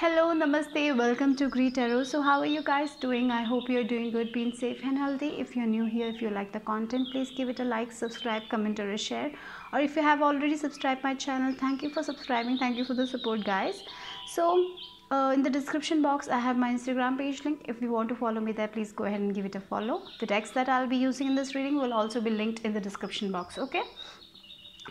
Hello, namaste, welcome to Greet Tarot. So how are you guys doing? I hope you're doing good, being safe and healthy. If you're new here, if you like the content, please give it a like, subscribe, comment or a share. Or if you have already subscribed my channel, thank you for subscribing. Thank you for the support, guys. So in the description box, I have my Instagram page link. If you want to follow me there, please go ahead and give it a follow. The text that I'll be using in this reading will also be linked in the description box, okay?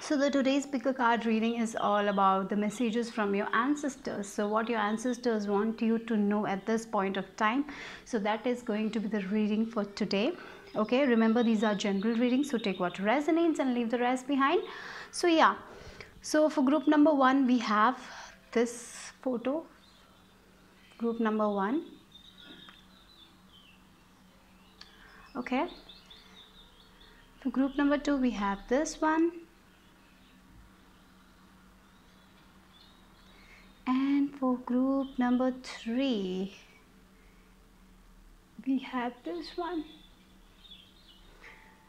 So the today's picker card reading is all about the messages from your ancestors. So what your ancestors want you to know at this point of time. So that is going to be the reading for today. Okay, remember these are general readings, so take what resonates and leave the rest behind. So yeah, so for group number 1 we have this photo, group number 1. Okay, for group number 2 we have this one. And for group number 3, we have this one.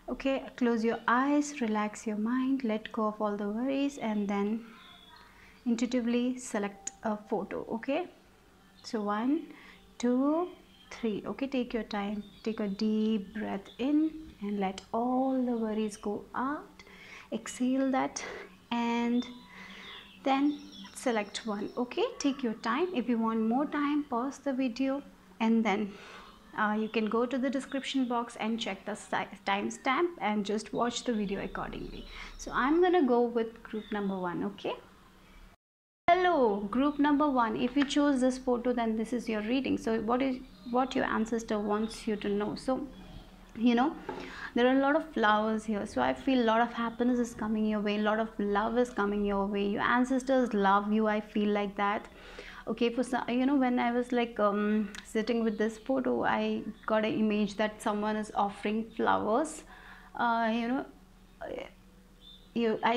Okay, close your eyes, relax your mind, let go of all the worries, and then intuitively select a photo. Okay, so 1, 2, 3. Okay, take your time, take a deep breath in and let all the worries go out. Exhale that and then select one. Okay, take your time. If you want more time, pause the video and then you can go to the description box and check the timestamp and just watch the video accordingly. So I'm gonna go with group number 1. Okay, hello group number 1. If you chose this photo, then this is your reading. So what your ancestor wants you to know. So you know, there are a lot of flowers here, so I feel a lot of happiness is coming your way, a lot of love is coming your way. Your ancestors love you, I feel like that. Okay, for some, you know, when I was like sitting with this photo, I got an image that someone is offering flowers. I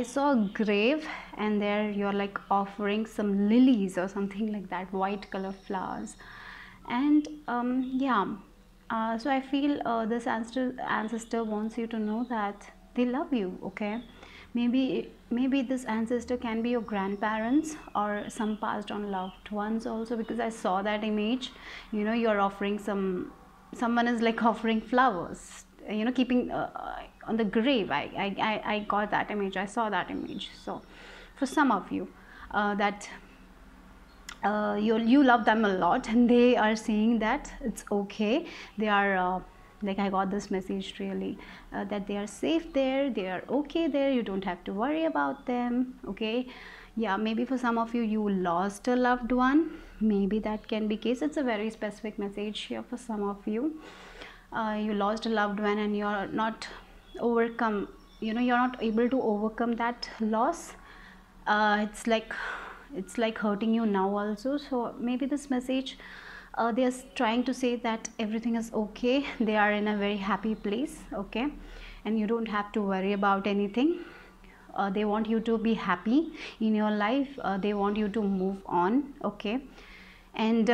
saw a grave and there you're like offering some lilies or something like that, white color flowers. And so I feel this ancestor wants you to know that they love you. Okay, maybe this ancestor can be your grandparents or some passed on loved ones also, because I saw that image. You know, you're offering someone is like offering flowers, you know, keeping on the grave. I got that image, I saw that image. So for some of you that you love them a lot and they are saying that it's okay, they are like, I got this message really that they are safe there, they are okay there, you don't have to worry about them. Okay, yeah, maybe for some of you, you lost a loved one, maybe that can be case. It's a very specific message here for some of you. You lost a loved one and you're not overcome, you know, you're not able to overcome that loss. It's like hurting you now also. So maybe this message, they are trying to say that everything is okay, they are in a very happy place. Okay, and you don't have to worry about anything. They want you to be happy in your life, they want you to move on. Okay, and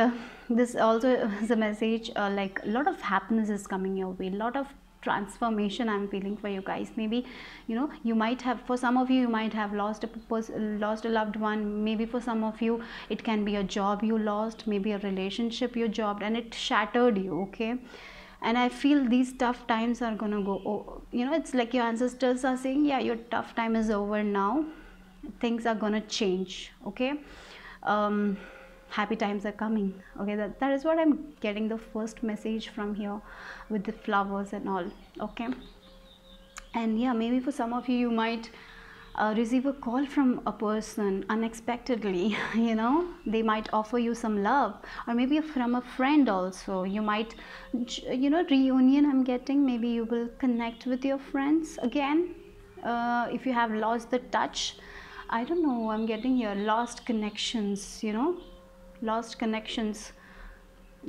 this also is a message like a lot of happiness is coming your way, a lot of transformation I'm feeling for you guys. Maybe, you know, you might have, for some of you, you might have lost a loved one. Maybe for some of you it can be a job you lost, maybe a relationship you jobbed and it shattered you. Okay, and I feel these tough times are gonna go, you know, it's like your ancestors are saying, yeah, your tough time is over now, things are gonna change. Okay, happy times are coming. Okay, that is what I'm getting, the first message from here with the flowers and all. Okay, and yeah, maybe for some of you, you might receive a call from a person unexpectedly. You know, they might offer you some love, or maybe from a friend also. You might, you know, reunion I'm getting. Maybe you will connect with your friends again. If you have lost the touch, I don't know, I'm getting here lost connections, you know, lost connections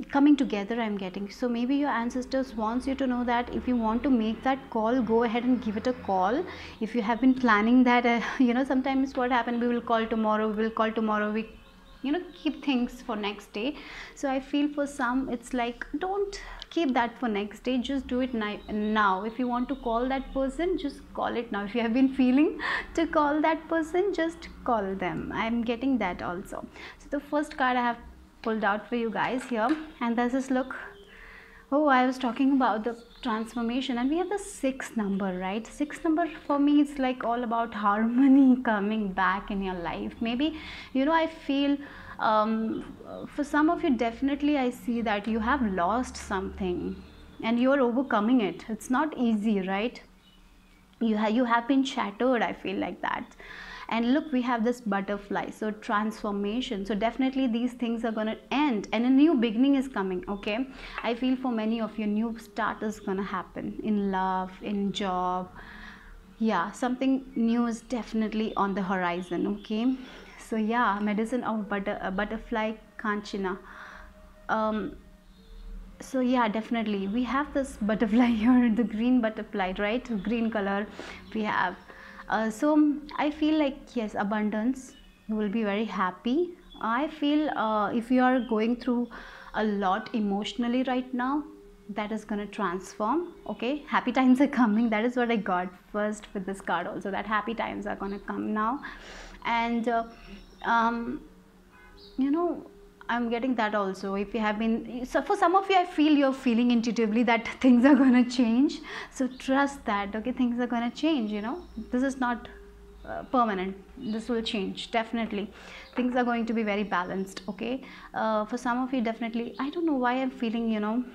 coming together I'm getting. So maybe your ancestors wants you to know that if you want to make that call, go ahead and give it a call. If you have been planning that, you know, sometimes what happen, we will call tomorrow, we, you know, keep things for next day. So I feel for some it's like, don't keep that for next day, just do it now. If you want to call that person, just call it now. If you have been feeling to call that person, just call them. I'm getting that also. So the first card I have pulled out for you guys here. And there's this look. Oh, I was talking about the transformation, and we have the 6 number, right? 6 number for me, it's like all about harmony coming back in your life. Maybe, I feel for some of you, definitely I see that you have lost something and you are overcoming it. It's not easy, right? You have been shattered, I feel like that. And look, we have this butterfly, so transformation. So definitely these things are going to end and a new beginning is coming. Okay, I feel for many of you, new start is going to happen in love, in job. Yeah, something new is definitely on the horizon. Okay, so yeah, medicine of butterfly Kanchana. So yeah, definitely we have this butterfly here, the green butterfly, right? Green color we have. So I feel like, yes, abundance, you will be very happy. I feel if you are going through a lot emotionally right now, that is going to transform. Okay, happy times are coming. That is what I got first with this card also, that happy times are going to come now. And I'm getting that also. If you have been, so for some of you, I feel you're feeling intuitively that things are going to change. So trust that, okay, things are going to change. This is not permanent. This will change, definitely. Things are going to be very balanced, okay. For some of you, definitely, I don't know why I'm feeling,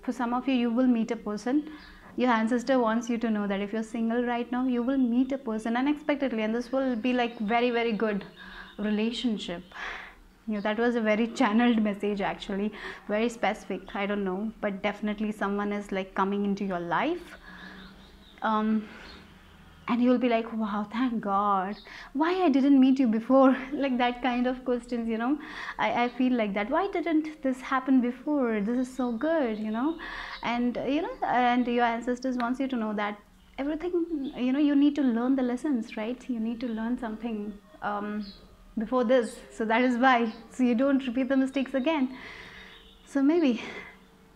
for some of you, you will meet a person. Your ancestor wants you to know that if you're single right now, you will meet a person unexpectedly, and this will be like very, very good relationship. That was a very channeled message, actually, very specific. I don't know, but definitely someone is like coming into your life, and you'll be like, wow, thank God, why I didn't meet you before? Like that kind of questions, I feel like that. Why didn't this happen before? This is so good, and and your ancestors wants you to know that everything, you need to learn the lessons, right? You need to learn something before this, so that is why, so you don't repeat the mistakes again. So maybe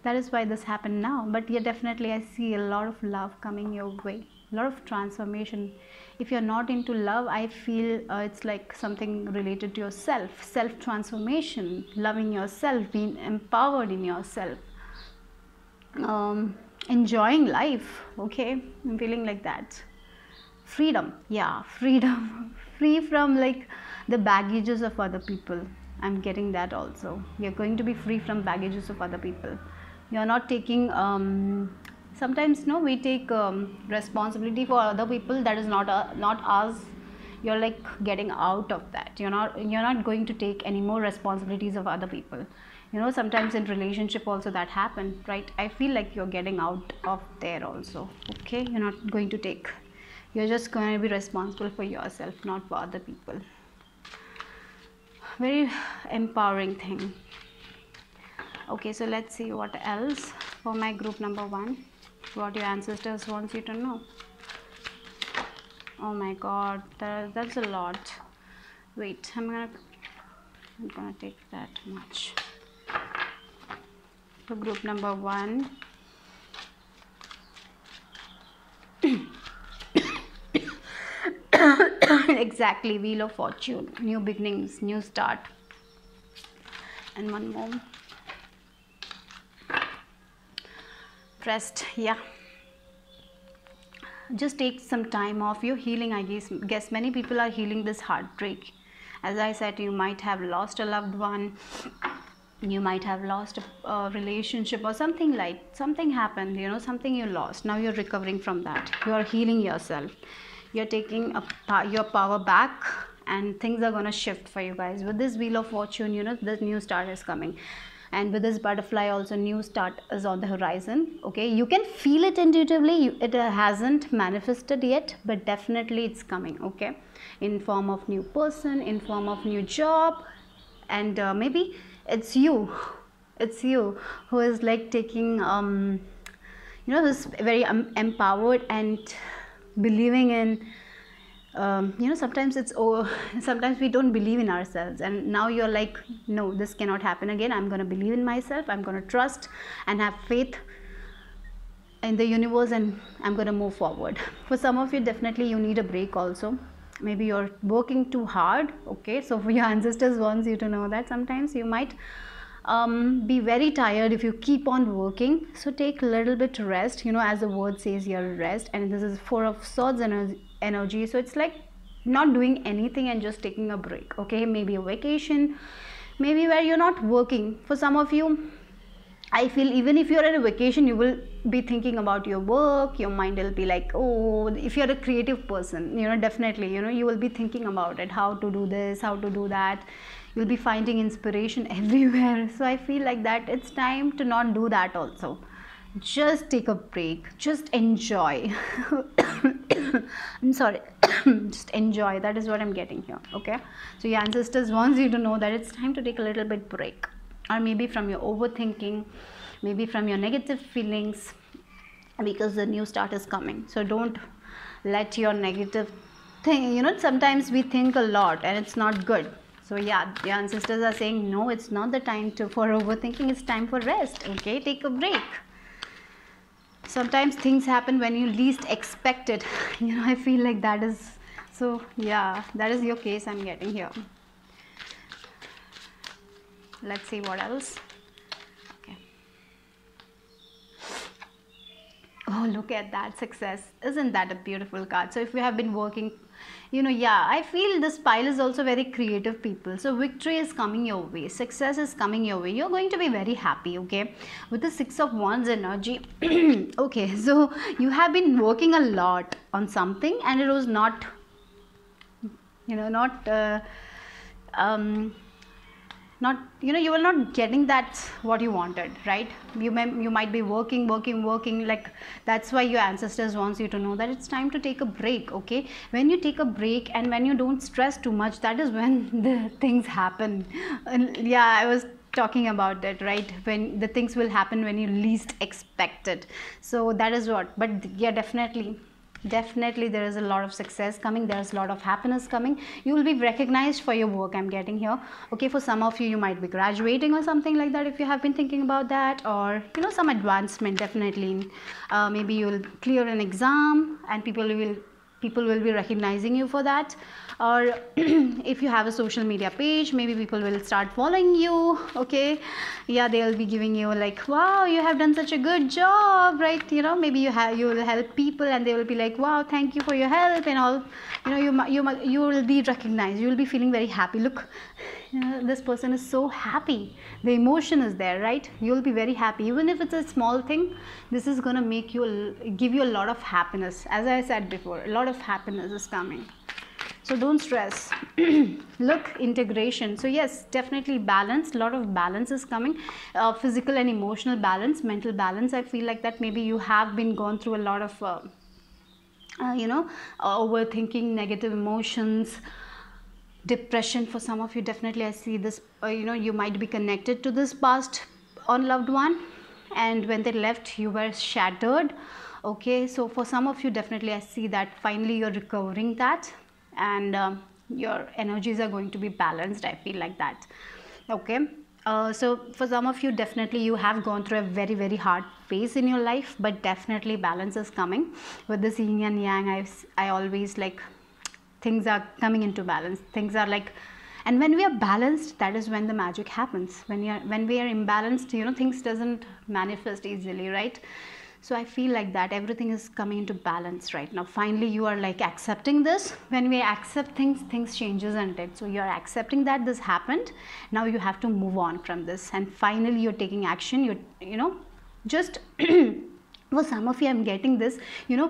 that is why this happened now. But yeah, definitely I see a lot of love coming your way, a lot of transformation. If you're not into love, I feel it's like something related to yourself, self transformation, loving yourself, being empowered in yourself, enjoying life. Okay, I'm feeling like that. Freedom, yeah, freedom. Free from like the baggages of other people. I'm getting that also. You're going to be free from baggages of other people. You're not taking sometimes we take responsibility for other people. That is not us. You're like getting out of that. You're not going to take any more responsibilities of other people. Sometimes in relationship also that happen, right? I feel like you're getting out of there also. Okay, you're not going to take. You're just going to be responsible for yourself, not for other people. Very empowering thing. Okay, so let's see what else for my group number 1. What your ancestors wants you to know. Oh my God, that's a lot. Wait, I'm gonna take that much. For group number 1. Exactly, Wheel of Fortune, new beginnings, new start. And one more. Rest, yeah. Just take some time off. You're healing, I guess many people are healing this heartbreak. As I said, you might have lost a loved one. You might have lost a relationship or something happened, something you lost. Now you're recovering from that. You are healing yourself. You're taking your power back, and things are going to shift for you guys. With this Wheel of Fortune, the new start is coming. And with this butterfly also, new start is on the horizon. Okay, you can feel it intuitively. It hasn't manifested yet, but definitely it's coming. Okay, in form of new person, in form of new job, and maybe it's you who is like taking who's very empowered and believing in sometimes sometimes we don't believe in ourselves, and now you're like, no, this cannot happen again. I'm going to believe in myself. I'm going to trust and have faith in the universe, and I'm going to move forward. For some of you, definitely you need a break also. maybe you're working too hard. Okay, so for your ancestors wants you to know that sometimes you might be very tired if you keep on working. So take a little bit rest, you know, as the word says here, rest. And this is Four of Swords energy, so it's like not doing anything and just taking a break. Okay, maybe a vacation, maybe where you're not working. For some of you, I feel even if you're at a vacation, you will be thinking about your work. Your mind will be like, oh, if you're a creative person, you know, definitely, you know, you will be thinking about it, how to do this, how to do that. You'll be finding inspiration everywhere. So I feel like that it's time to not do that also. Just take a break, just enjoy. I'm sorry. Just enjoy. That is what I'm getting here. Okay, so your ancestors wants you to know that it's time to take a little bit break, or maybe from your overthinking, maybe from your negative feelings, because the new start is coming. So don't let your negative thing, you know, sometimes we think a lot and it's not good. So yeah, your ancestors are saying no, it's not the time for overthinking, it's time for rest. Okay, take a break. Sometimes things happen when you least expect it. You know, I feel like that is, so yeah, that is your case I'm getting here. Let's see what else. Okay. Oh, look at that, success. Isn't that a beautiful card? So if you have been working, you know, yeah, I feel this pile is also very creative people. So victory is coming your way, success is coming your way, you're going to be very happy. Okay, with the Six of Wands energy. Okay, so you have been working a lot on something and it was not, you know, not, you know, you were not getting that what you wanted, right? You might be working, like that's why your ancestors wants you to know that it's time to take a break. Okay, when you take a break and when you don't stress too much, that is when the things happen. And yeah, I was talking about that, right? When the things will happen when you least expect it. So that is what. But yeah, definitely there is a lot of success coming, there's a lot of happiness coming. You will be recognized for your work, I'm getting here. Okay, for some of you, you might be graduating or something like that if you have been thinking about that, or you know, some advancement. Definitely maybe you will clear an exam and people will be recognizing you for that. Or if you have a social media page, maybe people will start following you. Okay, yeah, they'll be giving you like, wow, you have done such a good job, right? You know, maybe you will help people and they will be like, wow, thank you for your help and all. You know, you will be recognized, you will be feeling very happy. Look, you know, this person is so happy, the emotion is there, right? You'll be very happy, even if it's a small thing. This is gonna make you, give you a lot of happiness. As I said before, a lot of happiness is coming. So don't stress. Look, integration. So yes, definitely balance. A lot of balance is coming. Physical and emotional balance, mental balance. I feel like that maybe you have been gone through a lot of you know, overthinking, negative emotions, depression. For some of you, definitely I see this, you know, you might be connected to this past unloved one, and when they left, you were shattered. Okay, so for some of you, definitely I see that finally you're recovering that, and your energies are going to be balanced. I feel like that. Okay, so for some of you, definitely you have gone through a very hard phase in your life, but definitely balance is coming. With this yin and yang, I always like, things are coming into balance, things are like, and when we are balanced, that is when the magic happens. When we are imbalanced, you know, things doesn't manifest easily, right? So I feel like that everything is coming into balance right now. Finally, you are like accepting this. When we accept things changes, and it. So you are accepting that this happened. Now you have to move on from this, and finally you're taking action. You know, just for some of you, I'm getting this. You know,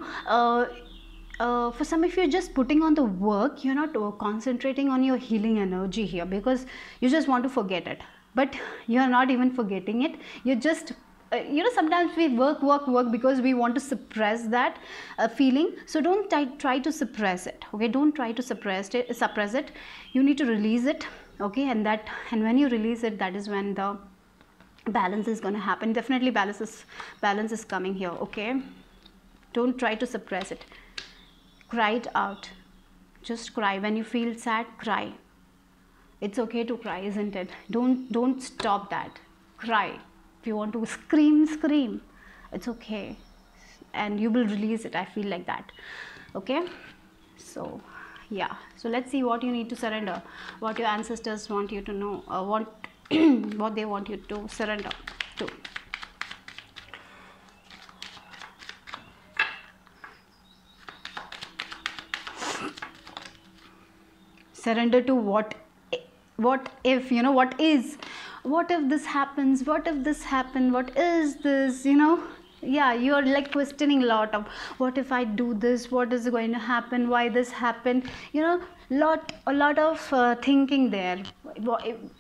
for some of you, just putting on the work. You're not concentrating on your healing energy here, because you just want to forget it. But you're not even forgetting it. You're just you know, sometimes we work because we want to suppress that feeling. So don't try to suppress it. Okay, don't try to suppress it. You need to release it. Okay, and when you release it, that is when the balance is going to happen. Definitely balance is coming here. Okay, don't try to suppress it. Cry it out. Just cry. When you feel sad, cry. It's okay to cry, isn't it? Don't stop that. Cry. If you want to scream, it's okay, and you will release it. I feel like that. Okay, so Yeah, so let's see what you need to surrender, what your ancestors want you to know, what what they want you to surrender to. Surrender to what if, you know, what is, what if this happens, what if this happened, what is this, you know. Yeah, you're like questioning a lot of what if I do this, what is going to happen, why this happened, you know, a lot of thinking there.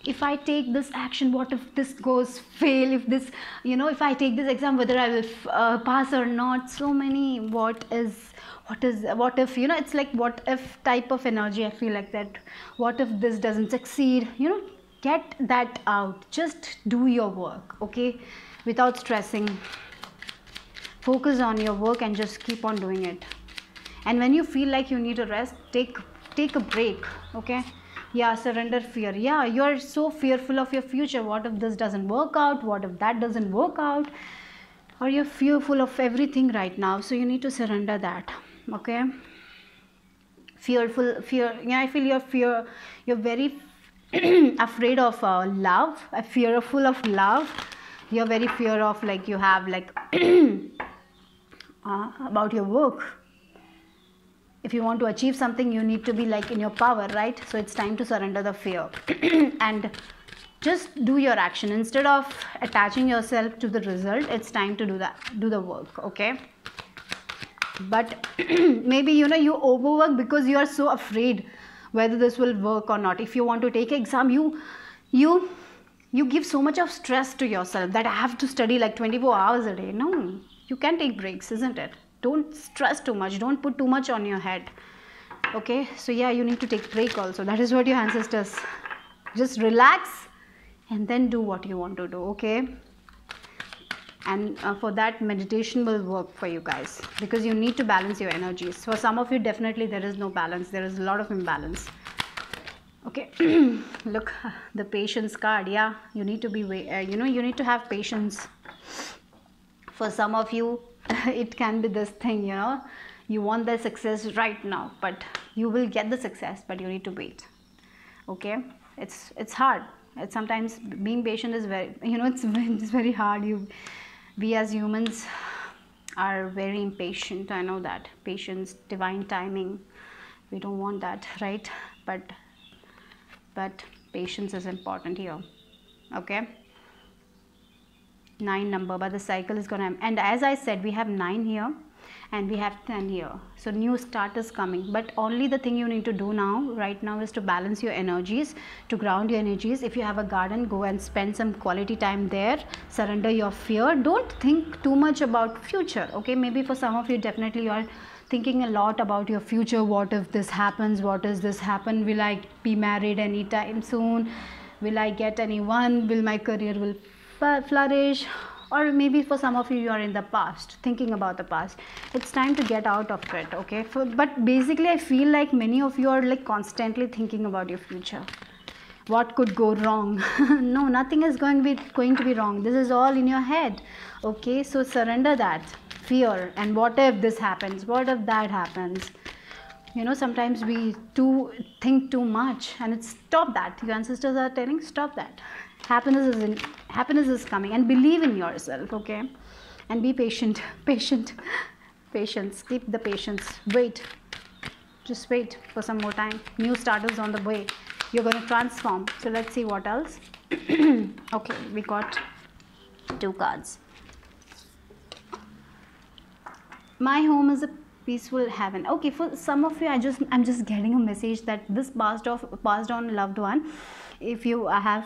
If I take this action, what if this goes fail, if this, you know, if I take this exam, whether I will pass or not. So many what if, you know, it's like what if type of energy. I feel like that. What if this doesn't succeed, you know. Get that out, just do your work, okay, without stressing. Focus on your work and just keep on doing it. And when you feel like you need a rest, take a break, okay. Yeah, surrender fear. Yeah, you're so fearful of your future. What if this doesn't work out, what if that doesn't work out, or you're fearful of everything right now. So you need to surrender that, okay. Fear. Yeah, I feel you're very afraid of love, fearful of love. You're very fear of, like, you have like about your work. If you want to achieve something, you need to be like in your power, right? So it's time to surrender the fear and just do your action instead of attaching yourself to the result. It's time to do the work, okay. But maybe, you know, you overwork because you are so afraid whether this will work or not. If you want to take an exam, you give so much of stress to yourself that I have to study like 24 hours a day. No, you can take breaks, isn't it? Don't stress too much, don't put too much on your head, okay. So yeah, you need to take break also. That is what your ancestors, just relax and then do what you want to do, okay. And for that, meditation will work for you guys, because you need to balance your energies. For some of you, definitely there is no balance, there is a lot of imbalance, okay. Look, the patience card. Yeah, you need to be you know, you need to have patience. For some of you, it can be this thing, you know, you want the success right now, but you will get the success, but you need to wait, okay. It's hard. It's sometimes being patient is very, you know, it's very hard. We as humans are very impatient. I know that. Patience, divine timing, we don't want that, right? But patience is important here, okay. 9 number, but the cycle is gonna, and as I said, we have 9 here and we have 10 here. So new start is coming, but only the thing you need to do right now is to balance your energies, to ground your energies. If you have a garden, go and spend some quality time there. Surrender your fear. Don't think too much about future, okay. Maybe for some of you, definitely you are thinking a lot about your future. What if this happens, what does this happen, will I be married anytime soon, will I get anyone, will my career will flourish. Or maybe for some of you, you are in the past, thinking about the past. It's time to get out of it, okay. But basically, I feel like many of you are like constantly thinking about your future. What could go wrong? No, nothing is going to be wrong. This is all in your head, okay. So surrender that fear. And what if this happens, what if that happens, you know. Sometimes we think too much, and it's stop that. Your ancestors are telling, stop that. Happiness is coming, and believe in yourself, okay. And be patient. Patience, keep the patience. Wait, just wait for some more time. New start is on the way. You're going to transform. So let's see what else. Okay, we got 2 cards. My home is a peaceful heaven. Okay, for some of you, I'm just getting a message that this passed on loved one, if you have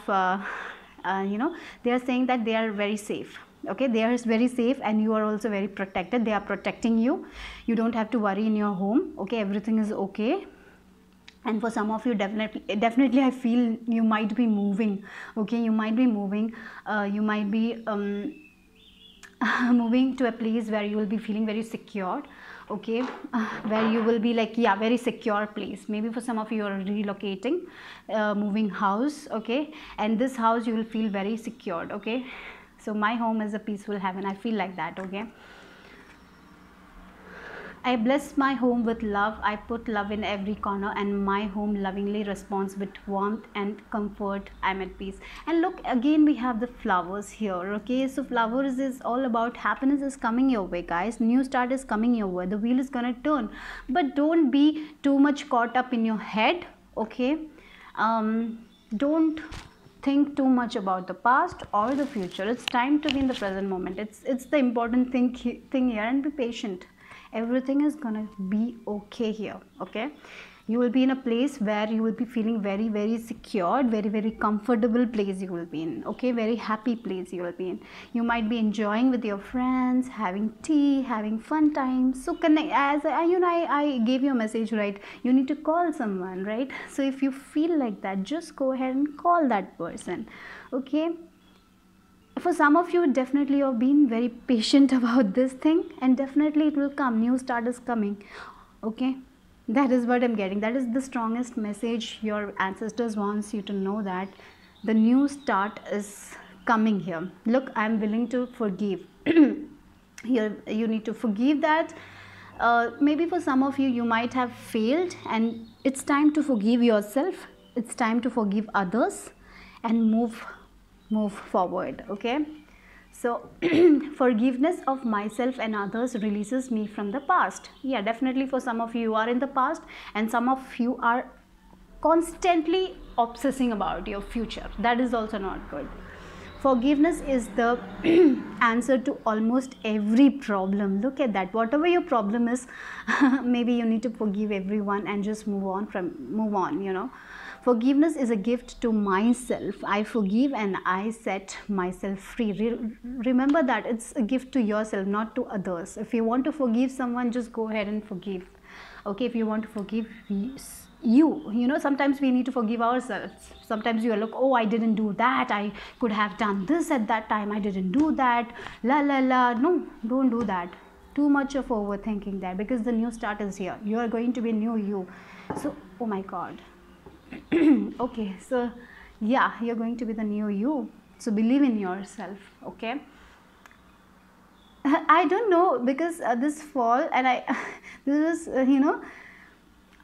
you know, they are saying that they are very safe, okay. They are very safe, and you are also very protected. They are protecting you. You don't have to worry in your home, okay. Everything is okay. And for some of you, definitely I feel you might be moving, okay. You might be moving, you might be moving to a place where you will be feeling very secure, okay. Where you will be like, yeah, very secure place. Maybe for some of you are relocating, moving house, okay. And this house you will feel very secured, okay. So my home is a peaceful heaven. I feel like that, okay. I bless my home with love. I put love in every corner, and my home lovingly responds with warmth and comfort. I'm at peace. And look, again, we have the flowers here. Okay, so flowers is all about happiness is coming your way, guys. New start is coming your way. The wheel is gonna turn, but don't be too much caught up in your head. Okay, don't think too much about the past or the future. It's time to be in the present moment. It's the important thing here, and be patient. Everything is gonna be okay here. Okay, you will be in a place where you will be feeling very, very secured, very, very comfortable place you will be in. Okay, very happy place you will be in. You might be enjoying with your friends, having tea, having fun times. So connect, as I gave you a message, right? You need to call someone, right? So if you feel like that, just go ahead and call that person. Okay, for some of you, definitely you've been very patient about this thing, and definitely it will come. New start is coming. Okay, that is what I'm getting. That is the strongest message your ancestors wants you to know, that the new start is coming here. Look, I'm willing to forgive. Here you need to forgive that. Maybe for some of you, you might have failed, and it's time to forgive yourself. It's time to forgive others and move forward. Okay, so forgiveness of myself and others releases me from the past. Yeah, definitely for some of you are in the past, and some of you are constantly obsessing about your future. That is also not good. Forgiveness is the answer to almost every problem. Look at that. Whatever your problem is, maybe you need to forgive everyone and just move on, you know. Forgiveness is a gift to myself. I forgive and I set myself free. Remember that it's a gift to yourself, not to others. If you want to forgive someone, just go ahead and forgive. Okay, if you want to forgive you know, sometimes we need to forgive ourselves. Sometimes you are like, oh, I didn't do that, I could have done this at that time, I didn't do that, la la la. No, don't do that. Too much of overthinking that, because the new start is here. You are going to be new you. So, oh my god. Okay, so yeah, you're going to be the new you. So believe in yourself. Okay, I don't know, because this fall, and I this is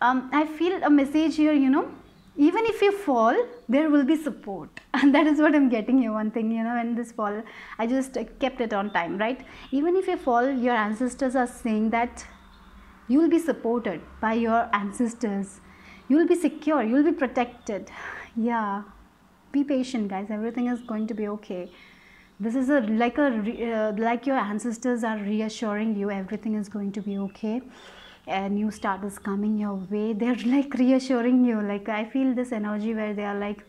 I feel a message here, you know, even if you fall, there will be support. And that is what I'm getting here. One thing, you know, in this fall, I just kept it on time, right? Even if you fall, your ancestors are saying that you will be supported by your ancestors. You will be secure, you will be protected. Yeah, be patient, guys. Everything is going to be okay. This is like your ancestors are reassuring you everything is going to be okay. A new start is coming your way. They're like reassuring you. Like, I feel this energy where they are like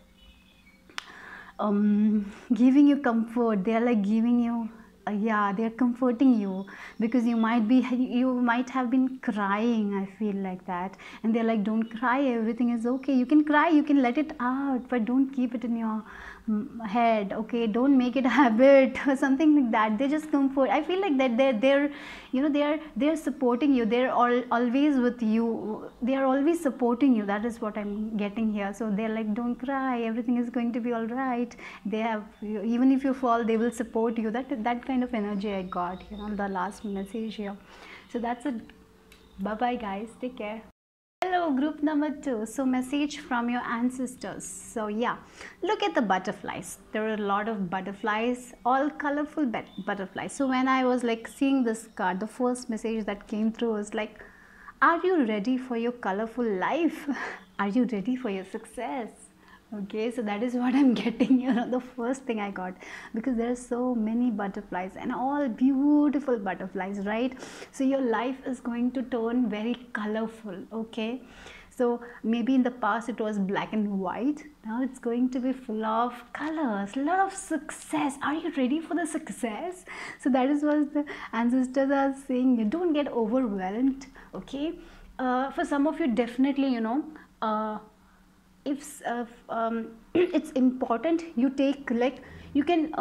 giving you comfort. They are like giving you yeah, they are comforting you, because you might have been crying. I feel like that, and they're like, don't cry, everything is okay. You can cry, you can let it out, but don't keep it in your head. Okay, don't make it a habit or something like that. They just comfort. I feel like that they're you know, they're supporting you. They're always with you. They are always supporting you. That is what I'm getting here. So they're like, don't cry, everything is going to be all right. They have, even if you fall, they will support you. That kind of energy I got, you know, the last message here. So that's it. Bye bye, guys, take care. Hello, group number 2. So message from your ancestors. So yeah, look at the butterflies. There are a lot of butterflies, all colorful butterflies. So when I was like seeing this card, the first message that came through was like, are you ready for your colorful life? Are you ready for your success? Okay, so that is what I'm getting, you know, the first thing I got, because there are so many butterflies and all beautiful butterflies, right? So your life is going to turn very colorful. Okay, so maybe in the past it was black and white. Now it's going to be full of colors, a lot of success. Are you ready for the success? So that is what the ancestors are saying. You don't get overwhelmed. Okay, for some of you, definitely, you know, if it's important, you take, like, you can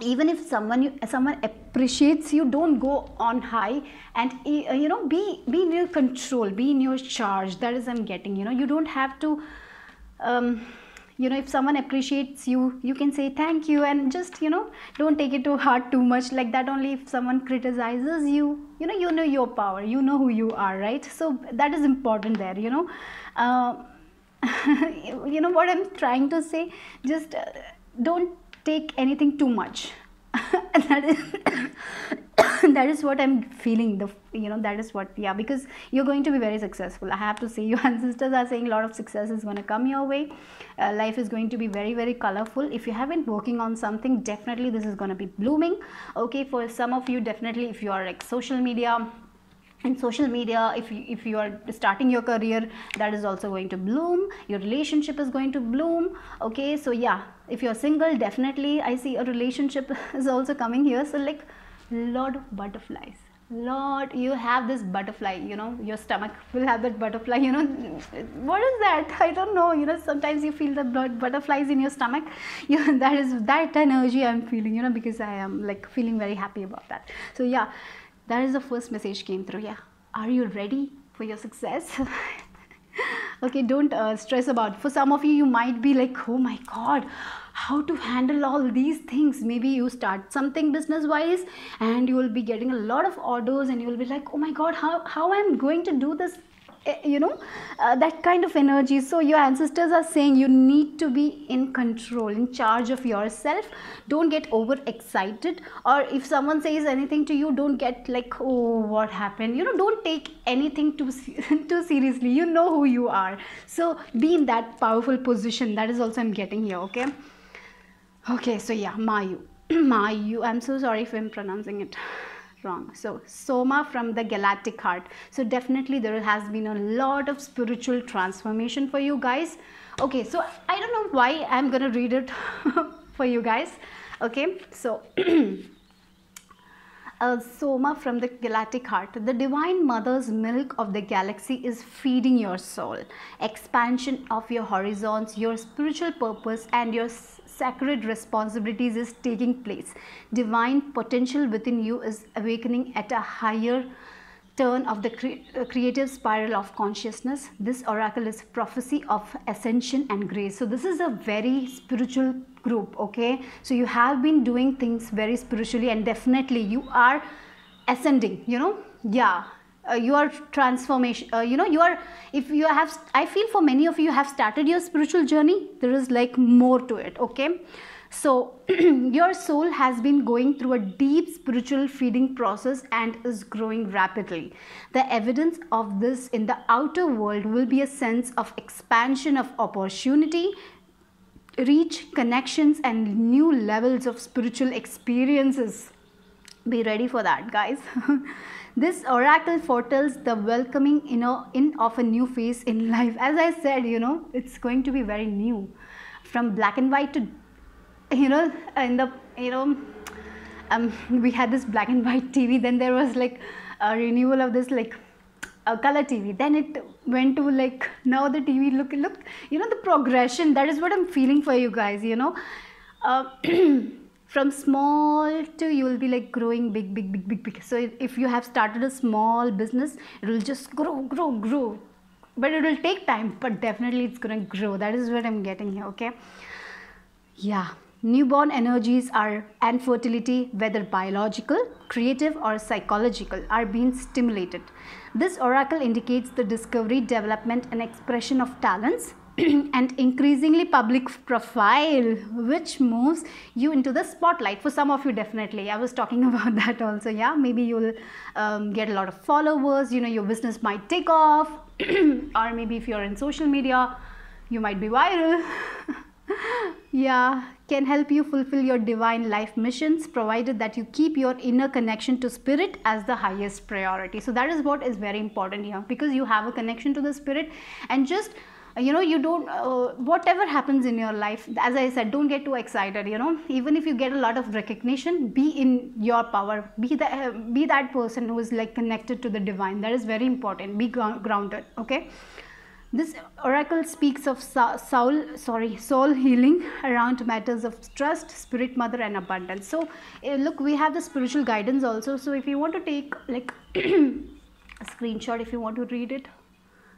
even if someone appreciates you, don't go on high, and you know, be in your control, be in your charge. That is I'm getting, you know. You don't have to you know, if someone appreciates you, you can say thank you, and just, you know, don't take it to heart too much like that. Only if someone criticizes you, you know your power, you know who you are, right? So that is important there, you know. You know what I'm trying to say, just don't take anything too much. That is that is what I'm feeling, the, you know, that is what, yeah, because you're going to be very successful. I have to say, your ancestors are saying a lot of success is going to come your way. Life is going to be very, very colorful. If you have been working on something, definitely this is going to be blooming. Okay, for some of you, definitely, if you are like social media, in social media, if you are starting your career, that is also going to bloom. Your relationship is going to bloom. Okay, so yeah, if you're single, definitely I see a relationship is also coming here. So like, lot of butterflies, lot, you have this butterfly, you know, your stomach will have that butterfly, you know. What is that? I don't know, you know, sometimes you feel the butterflies in your stomach. You know, that is that energy I'm feeling, you know, because I am like feeling very happy about that. So yeah, that is the first message came through. Yeah, are you ready for your success? Okay, don't stress about it. For some of you, you might be like, oh my god, how to handle all these things. Maybe you start something business wise and you will be getting a lot of orders, and you will be like, oh my god, how I'm going to do this, you know, that kind of energy. So your ancestors are saying you need to be in control, in charge of yourself. Don't get over excited, or if someone says anything to you, don't get like, oh, what happened, you know, don't take anything too too seriously. You know who you are, so be in that powerful position. That is also I'm getting here. Okay, okay, so yeah, Mayu. Mayu, I'm so sorry if I'm pronouncing it wrong. So Soma from the Galactic Heart. So definitely there has been a lot of spiritual transformation for you guys. Okay, so I don't know why I'm gonna read it for you guys. Okay, so Soma from the Galactic Heart. The Divine Mother's milk of the galaxy is feeding your soul. Expansion of your horizons, your spiritual purpose, and your sacred responsibilities is taking place. Divine potential within you is awakening at a higher turn of the creative spiral of consciousness. This oracle is prophecy of ascension and grace. So this is a very spiritual group. Okay, so you have been doing things very spiritually, and definitely you are ascending, you know. Yeah, your transformation, you know, you are, if you have, I feel for many of you have started your spiritual journey, there is like more to it. Okay, so your soul has been going through a deep spiritual feeding process and is growing rapidly. The evidence of this in the outer world will be a sense of expansion of opportunity, reach, connections, and new levels of spiritual experiences. Be ready for that, guys. This oracle foretells the welcoming in of a new phase in life. As I said, you know, it's going to be very new, from black and white to, you know, in the, you know, we had this black and white TV, then there was like a renewal of this like a color TV, then it went to like, now the TV, look, you know, the progression. That is what I'm feeling for you guys, you know. From small to, you will be like growing big. So if you have started a small business, it will just grow, but it will take time, but definitely it's going to grow. That is what I'm getting here. Okay, yeah. Newborn energies are, and fertility, whether biological, creative, or psychological, are being stimulated. This oracle indicates the discovery, development, and expression of talents and increasingly public profile, which moves you into the spotlight. For some of you, definitely, I was talking about that also. Yeah, maybe you'll get a lot of followers, you know, your business might take off, or maybe if you're in social media, you might be viral. Yeah, can help you fulfill your divine life missions, provided that you keep your inner connection to spirit as the highest priority. So that is what is very important here, because you have a connection to the spirit, and just, you know, you don't, whatever happens in your life, as I said, don't get too excited, you know. Even if you get a lot of recognition, be in your power, be that person who is like connected to the divine. That is very important. Be grounded. Okay, this oracle speaks of soul healing around matters of trust, spirit mother, and abundance. So look, we have the spiritual guidance also. So if you want to take like a screenshot, if you want to read it,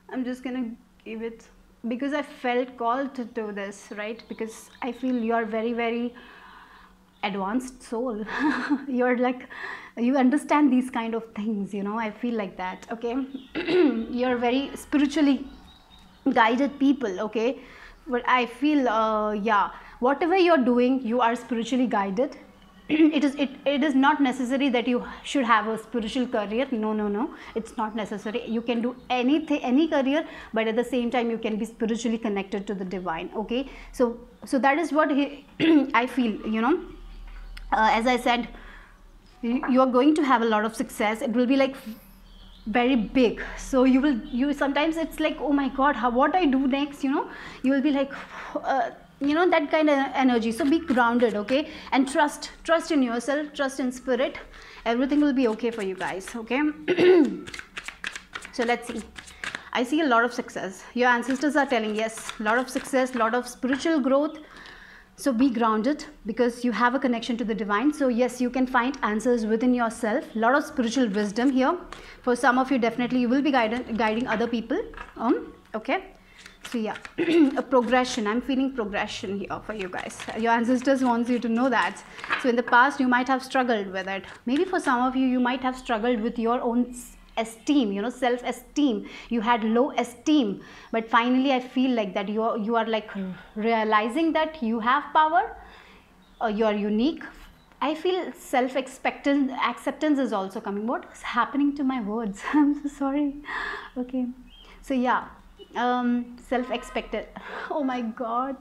I'm just gonna give it. because I felt called to do this, right? Because I feel you are very, very advanced soul. You're like, you understand these kind of things, you know. I feel like that, okay? You're very spiritually guided people, okay? But I feel, yeah, whatever you're doing, you are spiritually guided. It is not necessary that you should have a spiritual career. No, it's not necessary. You can do anything, any career, but at the same time you can be spiritually connected to the divine, okay? So that is what I feel, you know. As I said, you are going to have a lot of success. It will be like very big. So you sometimes it's like, oh my god, what I do next, you know. You will be like, you know, that kind of energy. So be grounded, okay? And trust in yourself, trust in spirit. Everything will be okay for you guys, okay? So let's see. I see a lot of success. Your ancestors are telling, yes, a lot of success, lot of spiritual growth. So be grounded, because you have a connection to the divine. So yes, you can find answers within yourself. A lot of spiritual wisdom here. For some of you, definitely you will be guiding other people. Okay. So yeah, a progression. I'm feeling progression here for you guys. Your ancestors wants you to know that. So in the past, you might have struggled with it. Maybe for some of you, you might have struggled with your own esteem, you know, self-esteem. You had low esteem, but finally I feel like that you are like realizing that you have power, you are unique. I feel acceptance is also coming. What is happening to my words? I'm so sorry. Okay, so yeah, self-expected, oh my god,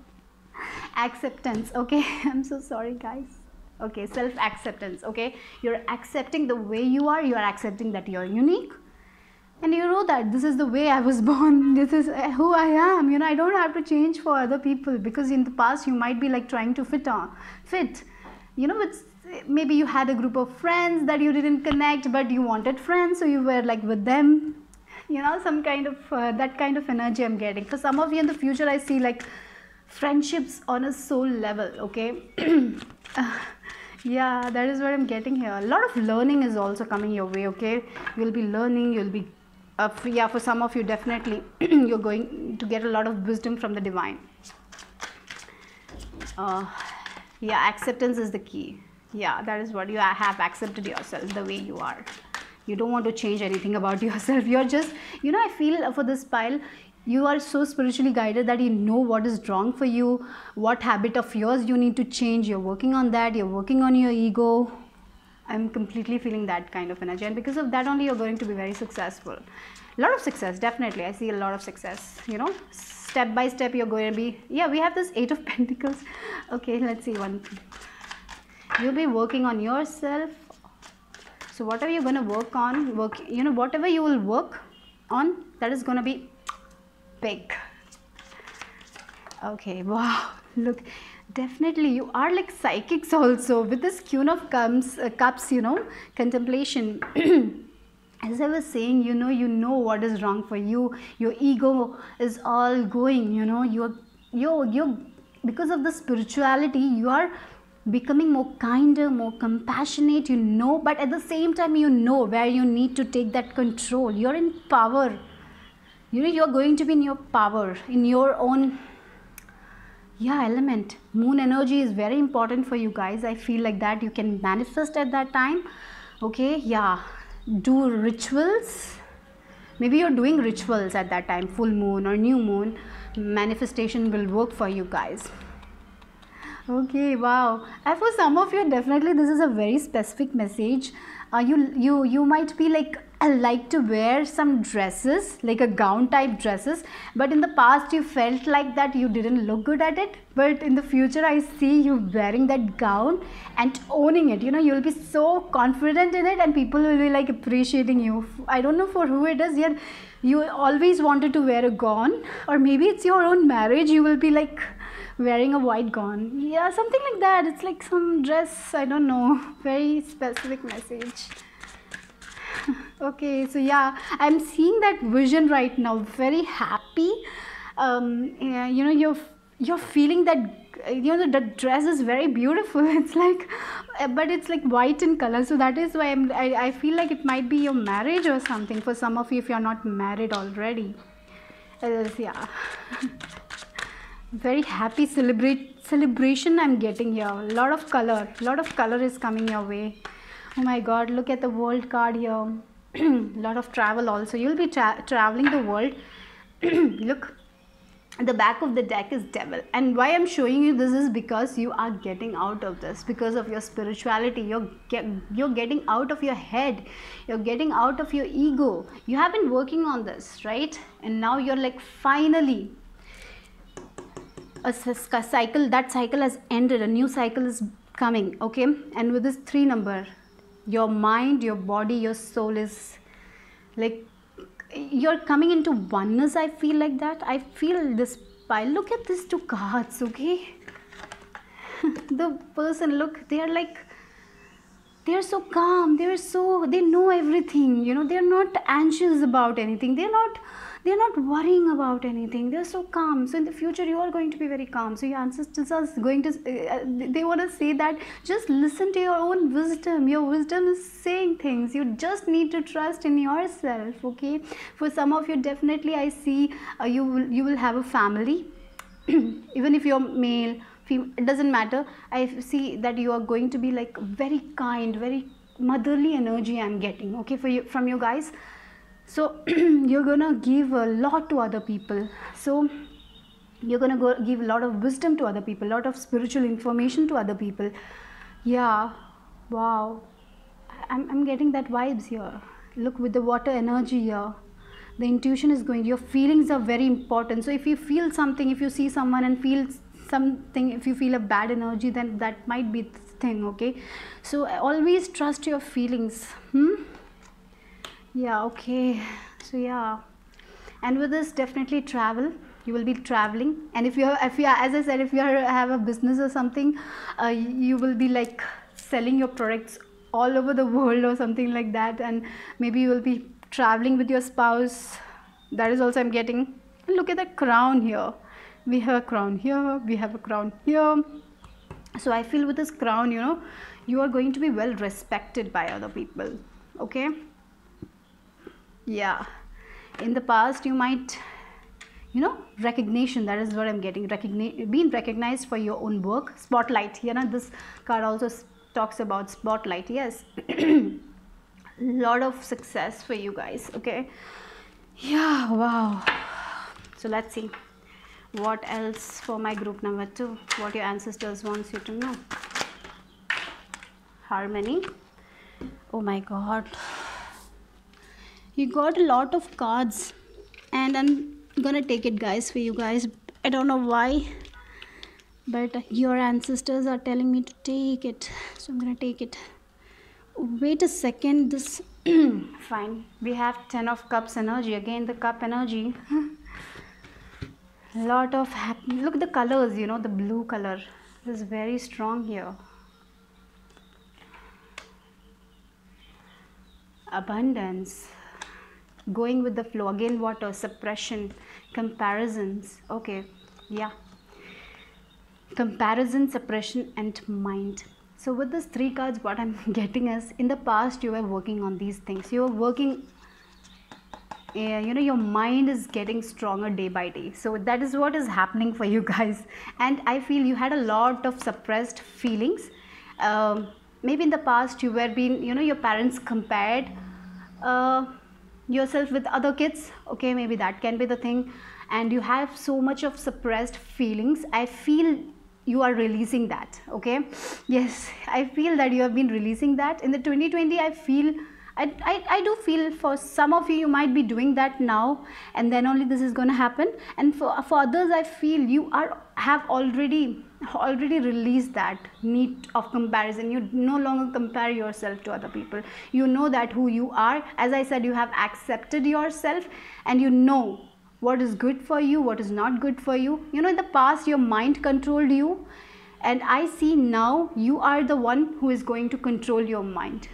acceptance, okay. I'm so sorry guys. Okay, self-acceptance, okay. You're accepting the way you are. You're accepting that you're unique, and you know that this is the way I was born. This is who I am, you know. I don't have to change for other people, because in the past you might be like trying to fit, you know. It's maybe you had a group of friends that you didn't connect, but you wanted friends, so you were like with them, you know, some kind of that kind of energy I'm getting. For some of you in the future, I see like friendships on a soul level, okay. Yeah, that is what I'm getting here. A lot of learning is also coming your way, okay. You'll be learning, you'll be yeah, for some of you definitely you're going to get a lot of wisdom from the divine. Yeah, acceptance is the key. Yeah, that is what you have accepted yourself the way you are. You don't want to change anything about yourself. You're just, you know, I feel for this pile, you are so spiritually guided that you know what is wrong for you, what habit of yours you need to change. You're working on that. You're working on your ego. I'm completely feeling that kind of energy, and because of that only you're going to be very successful. A lot of success, definitely. I see a lot of success, you know. Step by step you're going to be, yeah, we have this 8 of Pentacles. Okay, let's see one thing. You'll be working on yourself. So whatever you're going to work on, you know, whatever you will work on, that is going to be big. Okay, wow, look, definitely you are like psychics also with this Queen of Cups, you know, contemplation. As I was saying, you know what is wrong for you. Your ego is all going, you know, you're because of the spirituality, you are becoming more kinder, more compassionate, you know, but at the same time, you know where you need to take that control. You're in power. You know, you're going to be in your power, in your own, yeah, element. Moon energy is very important for you guys. I feel like that you can manifest at that time. Okay, yeah, do rituals. Maybe you're doing rituals at that time, full moon or new moon. Manifestation will work for you guys. Okay, wow. And for some of you, definitely this is a very specific message. You might be like to wear some dresses, like a gown type dresses, but in the past you felt like that you didn't look good at it. But in the future, I see you wearing that gown and owning it. You know, you'll be so confident in it, and people will be like appreciating you. I don't know for who it is yet. You always wanted to wear a gown, or maybe it's your own marriage. You will be like wearing a white gown, yeah, something like that. It's like some dress, I don't know, very specific message. Okay, so yeah, I'm seeing that vision right now, very happy. Yeah, you know, you're feeling that, you know, the dress is very beautiful. It's like, but it's like white in color, so that is why I feel like it might be your marriage or something for some of you if you're not married already. Yeah. Very happy celebration I'm getting here. Lot of color is coming your way. Oh my god, look at the world card here. Lot of travel also. You'll be traveling the world. Look, the back of the deck is devil, and why I'm showing you this is because you are getting out of this because of your spirituality. You're getting out of your head, you're getting out of your ego. You have been working on this, right? And now you're like, finally a cycle, that cycle has ended, a new cycle is coming. Okay, and with this 3 number, your mind, your body, your soul is like, you're coming into oneness. I feel like that. I feel this pile. Look at these 2 cards. Okay, the person, look, they are like, they are so calm, they know everything, you know, they're not anxious about anything, they're not worrying about anything, they're so calm. So in the future you are going to be very calm. So your ancestors are going to they want to say that just listen to your own wisdom. Your wisdom is saying things, you just need to trust in yourself. Okay, for some of you, definitely I see you will have a family. Even if you're male, female, it doesn't matter. I see that you are going to be like very kind, very motherly energy I'm getting, okay, for you, from you guys. So you're gonna give a lot to other people. So you're gonna go give a lot of wisdom to other people, a lot of spiritual information to other people. Yeah, wow, I'm getting that vibes here. Look, with the water energy here, the intuition is going, your feelings are very important. So if you feel something, if you see someone and feel something, if you feel a bad energy, then that might be the thing. Okay, so always trust your feelings. Yeah, okay, so yeah, and with this, definitely travel. You will be traveling, and if you as I said, if you have a business or something, you will be like selling your products all over the world or something like that. And maybe you will be traveling with your spouse. That is also I'm getting. And look at the crown here. We have a crown here, we have a crown here. So I feel with this crown, you know, you are going to be well respected by other people. Okay, yeah, in the past you might, you know, recognition, that is what I'm getting, being recognized for your own work. Spotlight, you know, this card also talks about spotlight. Yes. Lot of success for you guys. Okay, yeah, wow. So let's see what else for my group number 2, what your ancestors wants you to know. Harmony. Oh my god, you got a lot of cards, and I'm gonna take it, guys, for you guys. I don't know why, but your ancestors are telling me to take it, so I'm gonna take it. Wait a second, this fine, we have 10 of cups energy, again the cup energy. Lot of happy, look the colors, you know, the blue color is very strong here. Abundance, going with the flow, again water, suppression, comparisons. Okay, yeah, comparison, suppression, and mind. So with these 3 cards, what I'm getting is, in the past you were working on these things, you were working, you know, your mind is getting stronger day by day. So that is what is happening for you guys. And I feel you had a lot of suppressed feelings. Maybe in the past you were being, you know, your parents compared yourself with other kids. Okay, maybe that can be the thing, and you have so much of suppressed feelings. I feel you are releasing that. Okay, yes, I feel that you have been releasing that in the 2020. I feel I do feel for some of you, you might be doing that now, and then only this is going to happen. And for others, I feel you have already released that need of comparison. You no longer compare yourself to other people. You know that who you are. As I said, you have accepted yourself, and you know what is good for you, what is not good for you. You know, in the past your mind controlled you, and I see now you are the one who is going to control your mind.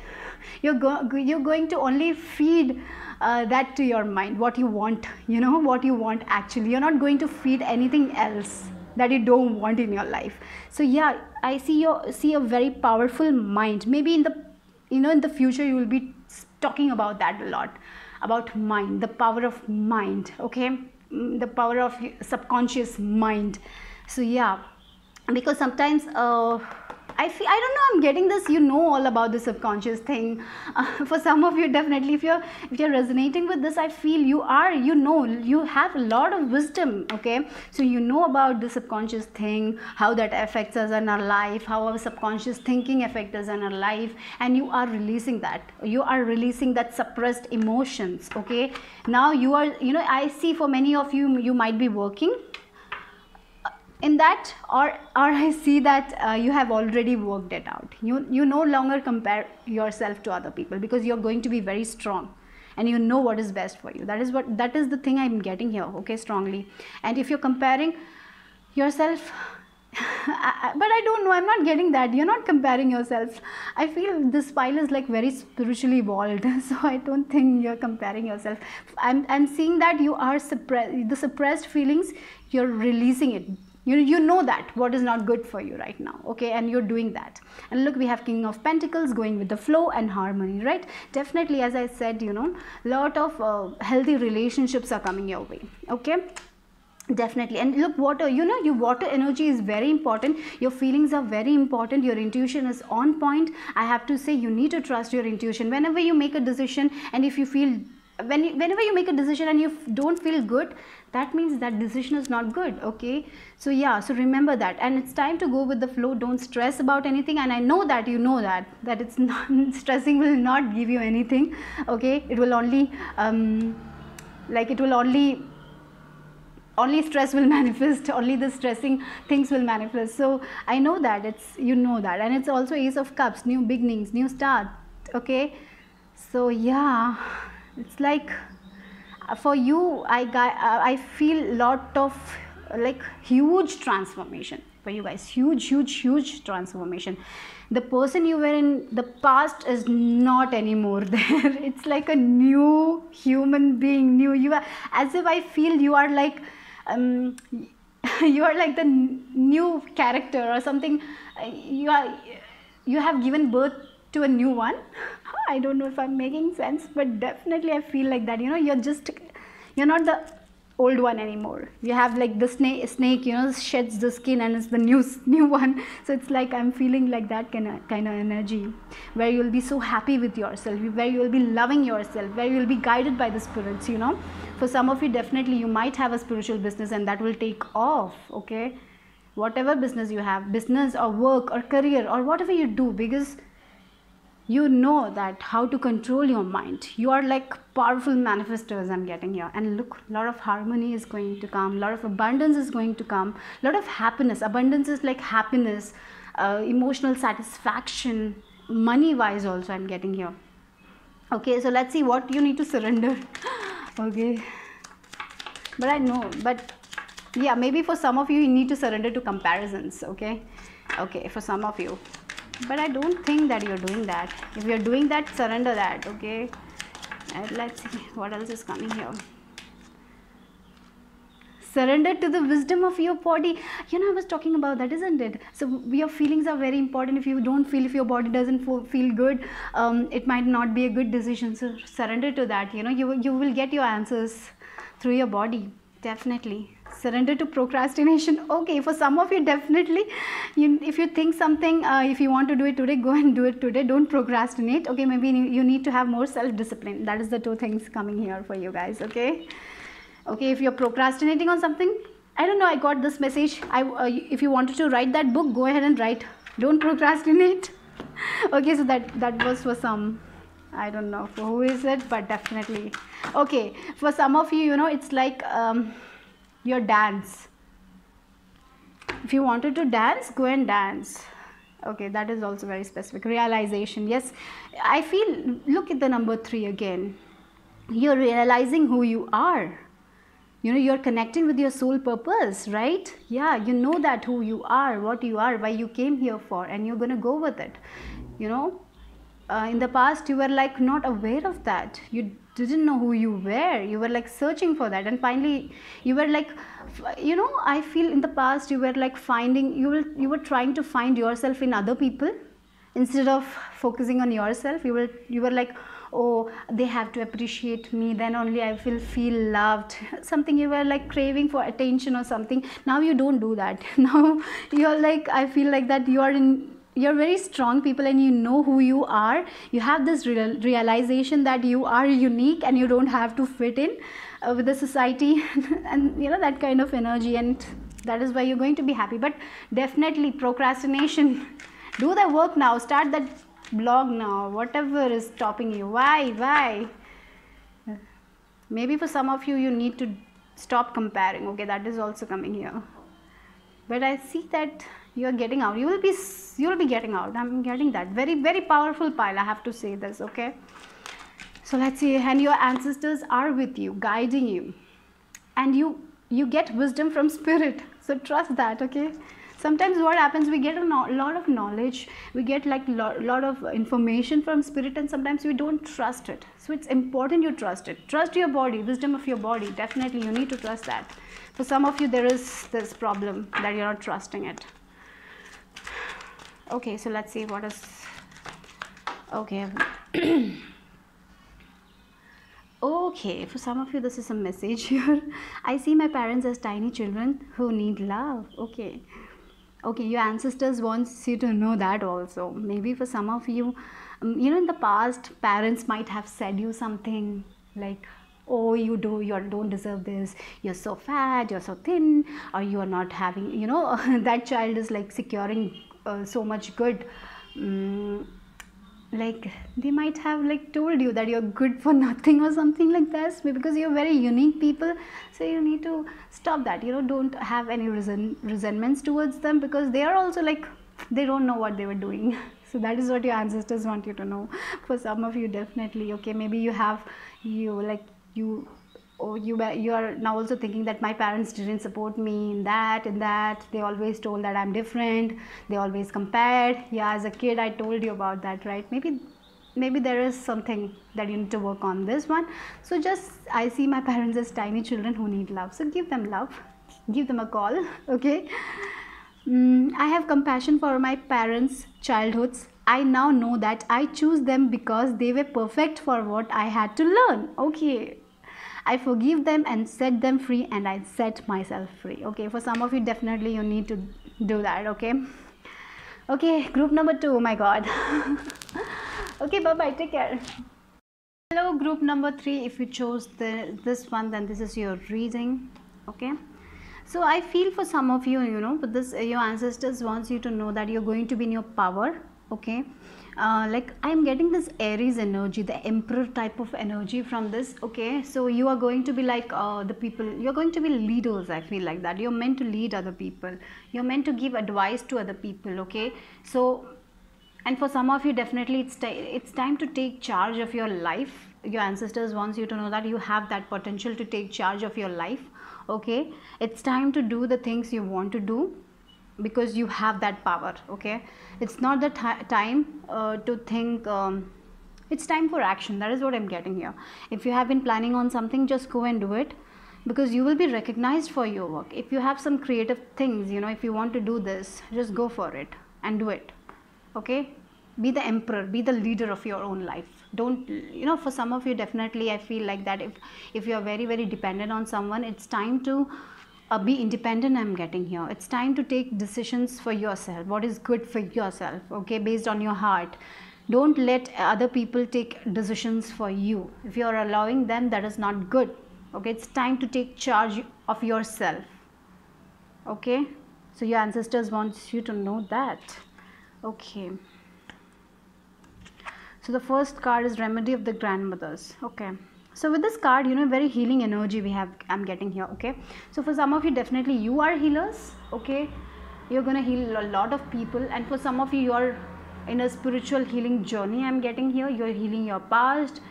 You're going to only feed that to your mind, what you want, you know, what you want actually. You're not going to feed anything else that you don't want in your life. So yeah, I see a very powerful mind. Maybe in the, you know, in the future you will be talking about that a lot, about mind, the power of mind. Okay, the power of subconscious mind. So yeah, because sometimes I don't know, I'm getting this, you know, all about the subconscious thing. For some of you, definitely, if you're resonating with this, I feel you are, you know, you have a lot of wisdom, okay? So you know about the subconscious thing, how that affects us in our life, how our subconscious thinking affects us in our life, and you are releasing that. You are releasing that suppressed emotions, okay? Now you are, you know, I see for many of you, you might be working in that, or I see that you have already worked it out. You no longer compare yourself to other people, because you're going to be very strong and you know what is best for you. That is the thing I'm getting here, okay, strongly. And if you're comparing yourself, but I don't know, I'm not getting that. You're not comparing yourself. I feel this file is like very spiritually evolved, so I don't think you're comparing yourself. I'm seeing that you are the suppressed feelings, you're releasing it. You know that what is not good for you right now, okay, and you're doing that. And look, we have King of Pentacles, going with the flow and harmony, right? Definitely, as I said, you know, lot of healthy relationships are coming your way, okay? Definitely. And look, water, you know, your water energy is very important. Your feelings are very important. Your intuition is on point. I have to say, you need to trust your intuition whenever you make a decision. And if you feel, whenever you make a decision and you don't feel good, that means that decision is not good, okay? So yeah, so remember that. And it's time to go with the flow. Don't stress about anything. And I know that you know that it's not, stressing will not give you anything, okay? It will only only stress will manifest, only the stressing things will manifest. So I know that, it's, you know that. And it's also Ace of Cups, new beginnings, new start, okay? So yeah, it's like for you, I feel lot of like huge transformation for you guys, huge transformation. The person you were in the past is not anymore there. It's like a new human being, new. You are, as if I feel you are like you are like the new character or something. You have given birth to a new one. I don't know if I'm making sense, but definitely I feel like that. You know, you're not the old one anymore. You have like the snake, you know, sheds the skin and it's the new one. So it's like I'm feeling like that kind of energy, where you'll be so happy with yourself, where you'll be loving yourself, where you'll be guided by the spirits, you know. For some of you, definitely you might have a spiritual business and that will take off, okay? Whatever business you have, business or work or career or whatever you do, because you know that how to control your mind. You are like powerful manifestors, I'm getting here. And look, a lot of harmony is going to come, a lot of abundance is going to come, a lot of happiness. Abundance is like happiness, emotional satisfaction, money wise also, I'm getting here. Okay, so let's see what you need to surrender. Okay, but I know, but yeah, maybe for some of you, you need to surrender to comparisons, okay? Okay, for some of you. But I don't think that you're doing that. If you're doing that, surrender that, okay? And let's see what else is coming here. Surrender to the wisdom of your body. You know, I was talking about that, isn't it? So your feelings are very important. If you don't feel, if your body doesn't feel good, it might not be a good decision. So surrender to that. You know, you will get your answers through your body. Definitely. Surrender to procrastination. Okay, for some of you, definitely, if you think something, if you want to do it today, go and do it today. Don't procrastinate. Okay, maybe you need to have more self-discipline. That is the two things coming here for you guys, okay? Okay, if you're procrastinating on something, I don't know, I got this message. If you wanted to write that book, go ahead and write. Don't procrastinate. Okay, so that was for some, I don't know for who is it, but definitely. Okay, for some of you, you know, it's like your dance. If you wanted to dance, go and dance. Okay, that is also very specific. Realization. Yes, I feel, look at the number 3 again. You're realizing who you are. You know, you're connecting with your soul purpose, right? Yeah, you know that who you are, what you are, why you came here for, and you're going to go with it. You know, in the past, you were like not aware of that. You didn't know who you were. You were like searching for that. And finally, you were like, you know, I feel in the past, you were like finding, you were trying to find yourself in other people instead of focusing on yourself. You were like, oh, they have to appreciate me, then only I will feel loved. Something you were like craving for attention or something. Now you don't do that. Now you're like, I feel like that you're very strong people, and you know who you are. You have this realization that you are unique and you don't have to fit in with the society and you know, that kind of energy, and that is why you're going to be happy. But definitely procrastination, do the work now, start that blog now, whatever is stopping you. Why? Maybe for some of you, you need to stop comparing. Okay, that is also coming here. But I see that you're getting out. You will be getting out. I'm getting that. Very powerful pile, I have to say this. Okay, so let's see. And your ancestors are with you, guiding you, and you get wisdom from spirit, so trust that. Okay, sometimes what happens, we get a lot of knowledge, we get like lot of information from spirit, and sometimes we don't trust it. So it's important you trust it. Trust your body, wisdom of your body. Definitely you need to trust that. For some of you, there is this problem that you're not trusting it. Okay, so let's see what is okay. Okay, for some of you, this is a message here. I see my parents as tiny children who need love. Okay, your ancestors wants you to know that also. Maybe for some of you, you know, in the past, parents might have said you something like, oh, you don't deserve this, you're so fat, you're so thin, or you are not having, you know, that child is like securing so much good. Like they might have like told you that you're good for nothing or something like this, because you're very unique people. So you need to stop that. You know, don't have any resentments towards them, because they are also like, they don't know what they were doing. So that is what your ancestors want you to know. For some of you, definitely. Okay, maybe you are now also thinking that my parents didn't support me in that and that. They always told that I'm different. They always compared. Yeah, as a kid, I told you about that, right? Maybe there is something that you need to work on this one. So just, I see my parents as tiny children who need love. So give them love. Give them a call. Okay. I have compassion for my parents' childhoods. I now know that I choose them because they were perfect for what I had to learn. Okay. I forgive them and set them free, and I set myself free. Okay, for some of you, definitely you need to do that. Okay, group number 2. Oh my god. Okay, bye bye, take care. Hello, group number 3. If you chose this one, then this is your reading. Okay, so I feel for some of you, you know, but this your ancestors wants you to know that you're going to be in your power. Okay, like I'm getting this Aries energy, the Emperor type of energy from this. Okay, so you are going to be like the people, you're going to be leaders. I feel like that you're meant to lead other people, you're meant to give advice to other people. Okay, so, and for some of you, definitely it's time to take charge of your life. Your ancestors wants you to know that you have that potential to take charge of your life. Okay, it's time to do the things you want to do, because you have that power. Okay, it's not the time to think, it's time for action. That is what I'm getting here. If you have been planning on something, just go and do it, because you will be recognized for your work. If you have some creative things, you know, if you want to do this, just go for it and do it. Okay, be the emperor, be the leader of your own life. Don't, you know, for some of you, definitely I feel like that if you are very dependent on someone, it's time to be independent. I'm getting here. It's time to take decisions for yourself, what is good for yourself. Okay, based on your heart. Don't let other people take decisions for you. If you are allowing them, that is not good. Okay, it's time to take charge of yourself. Okay, so your ancestors want you to know that. Okay, so the first card is Remedy of the Grandmothers. Okay, so with this card, you know, very healing energy I'm getting here. Okay, so for some of you, definitely you are healers. Okay, you're gonna heal a lot of people, and for some of you, you're in a spiritual healing journey. I'm getting here. You're healing your past,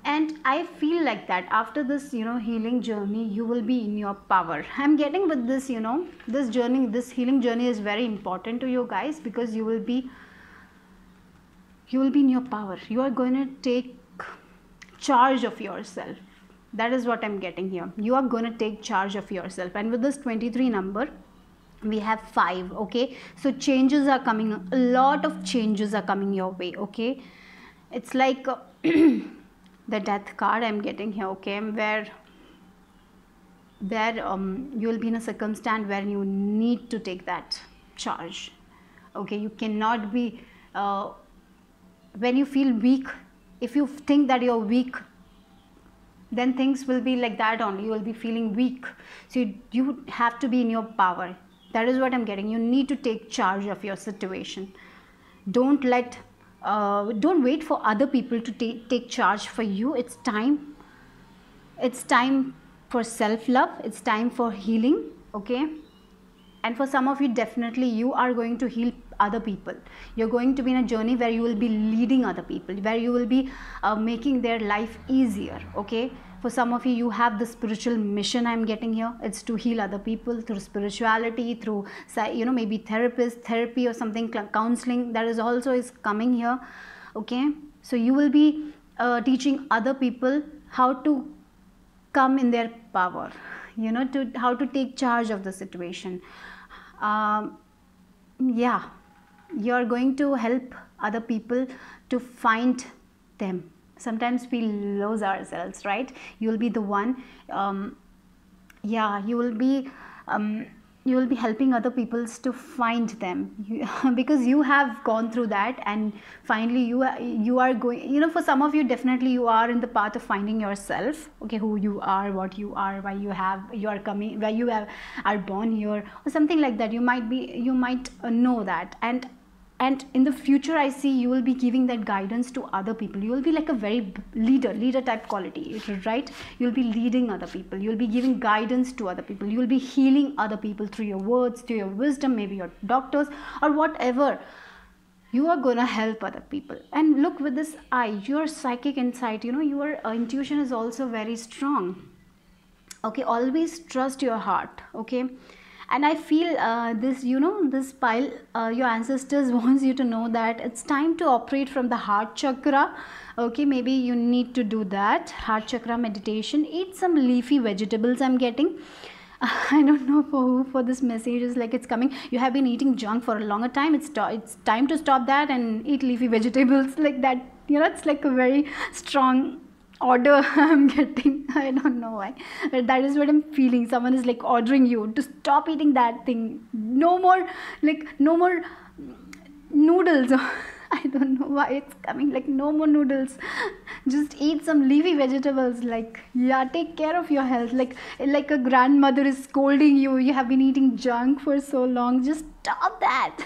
and I feel like that after this, you know, healing journey, you will be in your power. I'm getting with this, you know, this journey, this healing journey is very important to you guys, because you will be in your power. You are going to take charge of yourself. That is what I'm getting here. You are going to take charge of yourself. And with this 23 number, we have 5. Okay, so changes are coming, a lot of changes are coming your way. Okay, it's like the death card I'm getting here, okay, where you will be in a circumstance where you need to take that charge. Okay, you cannot be when you feel weak, if you think that you're weak, then things will be like that only. You will be feeling weak, so you have to be in your power. That is what I'm getting. You need to take charge of your situation. Don't wait for other people to take charge for you. It's time for self-love. It's time for healing, okay? And for some of you, definitely you are going to heal other people. You're going to be in a journey where you will be leading other people, where you will be making their life easier, okay? For some of you, you have the spiritual mission I'm getting here. It's to heal other people through spirituality, through, maybe therapy or something, counseling. That is also coming here, okay? So you will be teaching other people how to come in their power, how to take charge of the situation. Yeah, you're going to help other people to find them. Sometimes we lose ourselves, right? You'll be the one, you will be helping other people to find them, because you have gone through that, and finally you are going, for some of you, definitely you are in the path of finding yourself, okay, who you are, what you are, why you are coming, where you are born here, or something like that. You might know that, and in the future, I see you will be giving that guidance to other people. You will be like a very leader type quality, right? You'll be leading other people. You'll be giving guidance to other people. You'll be healing other people through your words, through your wisdom, maybe your doctors or whatever. You are gonna help other people. And look, with this eye, your psychic insight, your intuition is also very strong. Okay, always trust your heart, okay? And I feel this pile, your ancestors wants you to know that it's time to operate from the heart chakra. Okay, maybe you need to do that heart chakra meditation. Eat some leafy vegetables, I'm getting. I don't know for who, for this message is like it's coming. You have been eating junk for a longer time. It's time to stop that and eat leafy vegetables, like that. It's like a very strong order I'm getting. I don't know why, but that is what I'm feeling. Someone is like ordering you to stop eating that thing. No more noodles. I don't know why it's coming, like no more noodles. Just eat some leafy vegetables. Like, yeah, take care of your health. Like a grandmother is scolding you. You have been eating junk for so long. Just stop that.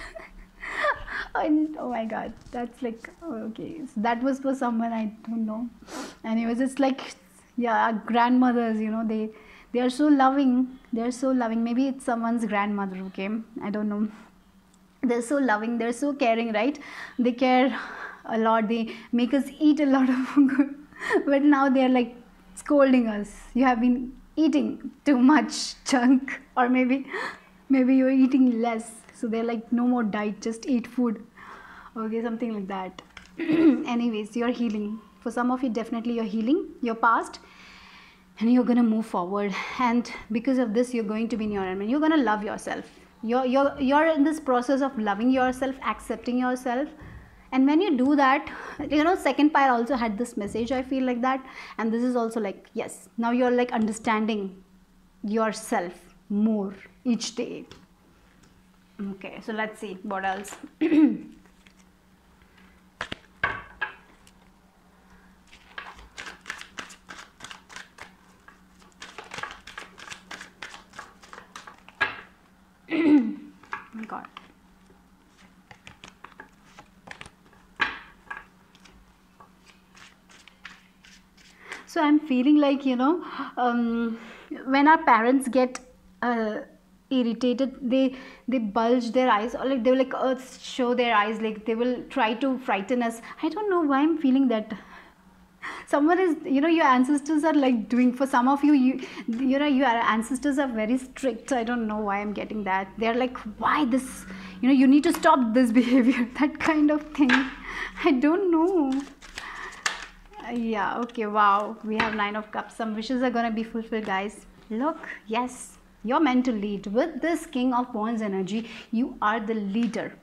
Oh my god, that's like, okay, so that was for someone, I don't know. Anyways, it's like, yeah, grandmothers, they are so loving. They're so loving. Maybe it's someone's grandmother, okay? I don't know. They're so loving, they're so caring, right? They care a lot. They make us eat a lot of food. But now they're like scolding us. You have been eating too much junk, or maybe you're eating less. So they're like, no more diet, just eat food. Okay, something like that. Anyways, you're healing. For some of you, definitely you're healing your past, and you're gonna move forward. And because of this, you're going to be in your element. You're gonna love yourself. You're in this process of loving yourself, accepting yourself. And when you do that, second pile also had this message, I feel like that. And this is also like, yes, now you're like understanding yourself more each day. Okay, so let's see what else. Oh God. So I'm feeling like, when our parents get irritated, they bulge their eyes, or like they will like show their eyes, like they will try to frighten us. I don't know why I'm feeling that. Someone is, your ancestors are like doing, for some of you, your ancestors are very strict. I don't know why I'm getting that. They're like, why this, you need to stop this behavior, that kind of thing. I don't know. Yeah, okay, wow, we have 9 of Cups. Some wishes are gonna be fulfilled, guys. Look, yes, you're meant to lead. With this King of Wands energy, you are the leader.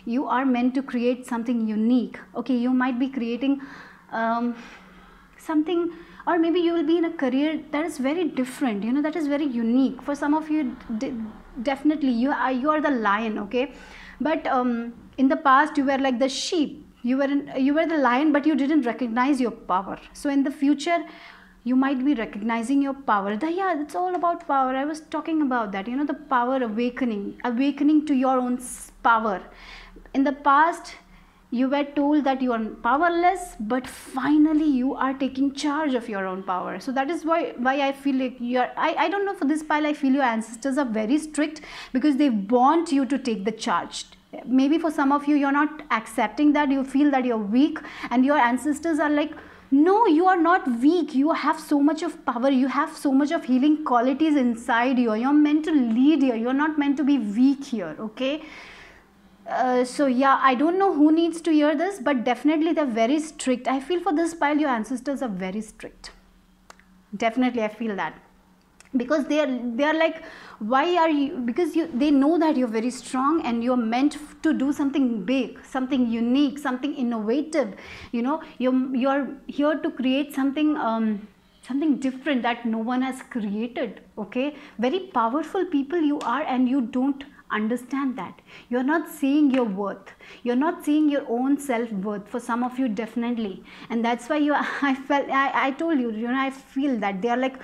You are meant to create something unique. Okay, you might be creating um, something, or maybe you will be in a career that is very different, you know, that is very unique. For some of you, definitely you are the lion, okay, but in the past you were like the sheep. You were the lion, but you didn't recognize your power. So in the future you might be recognizing your power. Yeah, it's all about power. I was talking about that, you know, the power, awakening to your own power. In the past you were told that you are powerless, but finally you are taking charge of your own power. So that is why I feel like I don't know, for this pile I feel your ancestors are very strict, because they want you to take the charge. Maybe for some of you, you're not accepting that, you feel that you're weak, and your ancestors are like, no, you are not weak, you have so much of power, you have so much of healing qualities inside you, you're meant to lead here, you're not meant to be weak here, okay. So yeah, I don't know who needs to hear this, but definitely they're very strict. I feel for this pile your ancestors are very strict. Definitely I feel that, because they are like, why are you, because they know that you're very strong and you're meant to do something big, something unique, something innovative, you know, you're here to create something something different that no one has created, okay. Very powerful people you are, and you don't understand that. You're not seeing your worth, you're not seeing your own self-worth, for some of you definitely. And that's why I told you, you know, I feel that they're like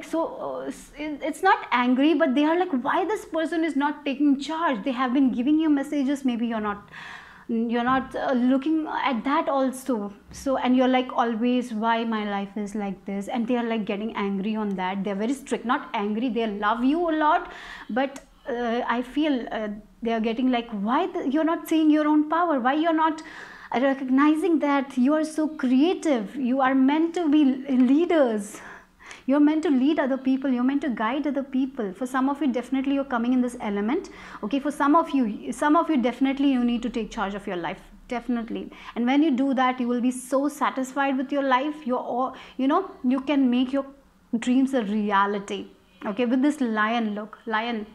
so it's not angry, but they are like, why this person is not taking charge. They have been giving you messages, maybe you're not looking at that also. So, and you're like, always, why my life is like this, and they are like getting angry on that. They're very strict, not angry, they love you a lot, but I feel they are getting like, why you're not seeing your own power, why you're not recognizing that you are so creative, you are meant to be leaders, you're meant to lead other people, you're meant to guide other people. For some of you, definitely you're coming in this element, okay. For some of you definitely you need to take charge of your life, definitely. And when you do that, you will be so satisfied with your life. You're all, you know, you can make your dreams a reality, okay. With this lion look, lion,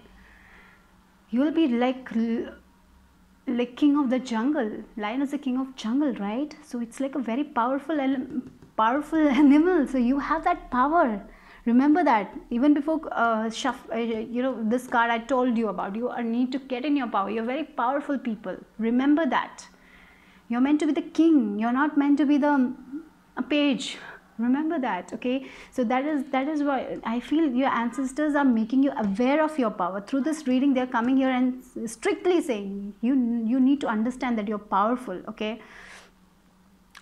you will be like king of the jungle. Lion is the king of jungle, right? So it's like a very powerful animal. So you have that power. Remember that. Even before you know, this card I told you about, you need to get in your power. You're very powerful people. Remember that. You're meant to be the king. You're not meant to be a page. Remember that, okay. So that is why I feel your ancestors are making you aware of your power. Through this reading, they're coming here and strictly saying you need to understand that you're powerful, okay.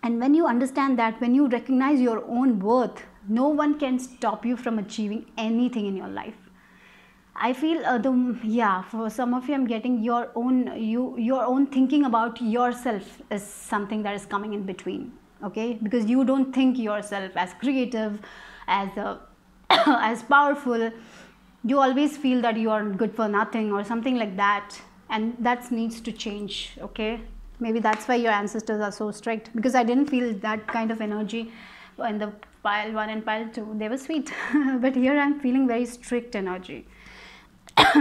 And when you understand that, when you recognize your own worth, no one can stop you from achieving anything in your life. I feel for some of you, I'm getting your own thinking about yourself is something that is coming in between, okay, because you don't think yourself as creative, as as powerful. You always feel that you are good for nothing or something like that, and that needs to change, okay. Maybe that's why your ancestors are so strict, because I didn't feel that kind of energy in the pile 1 and pile 2. They were sweet but here I'm feeling very strict energy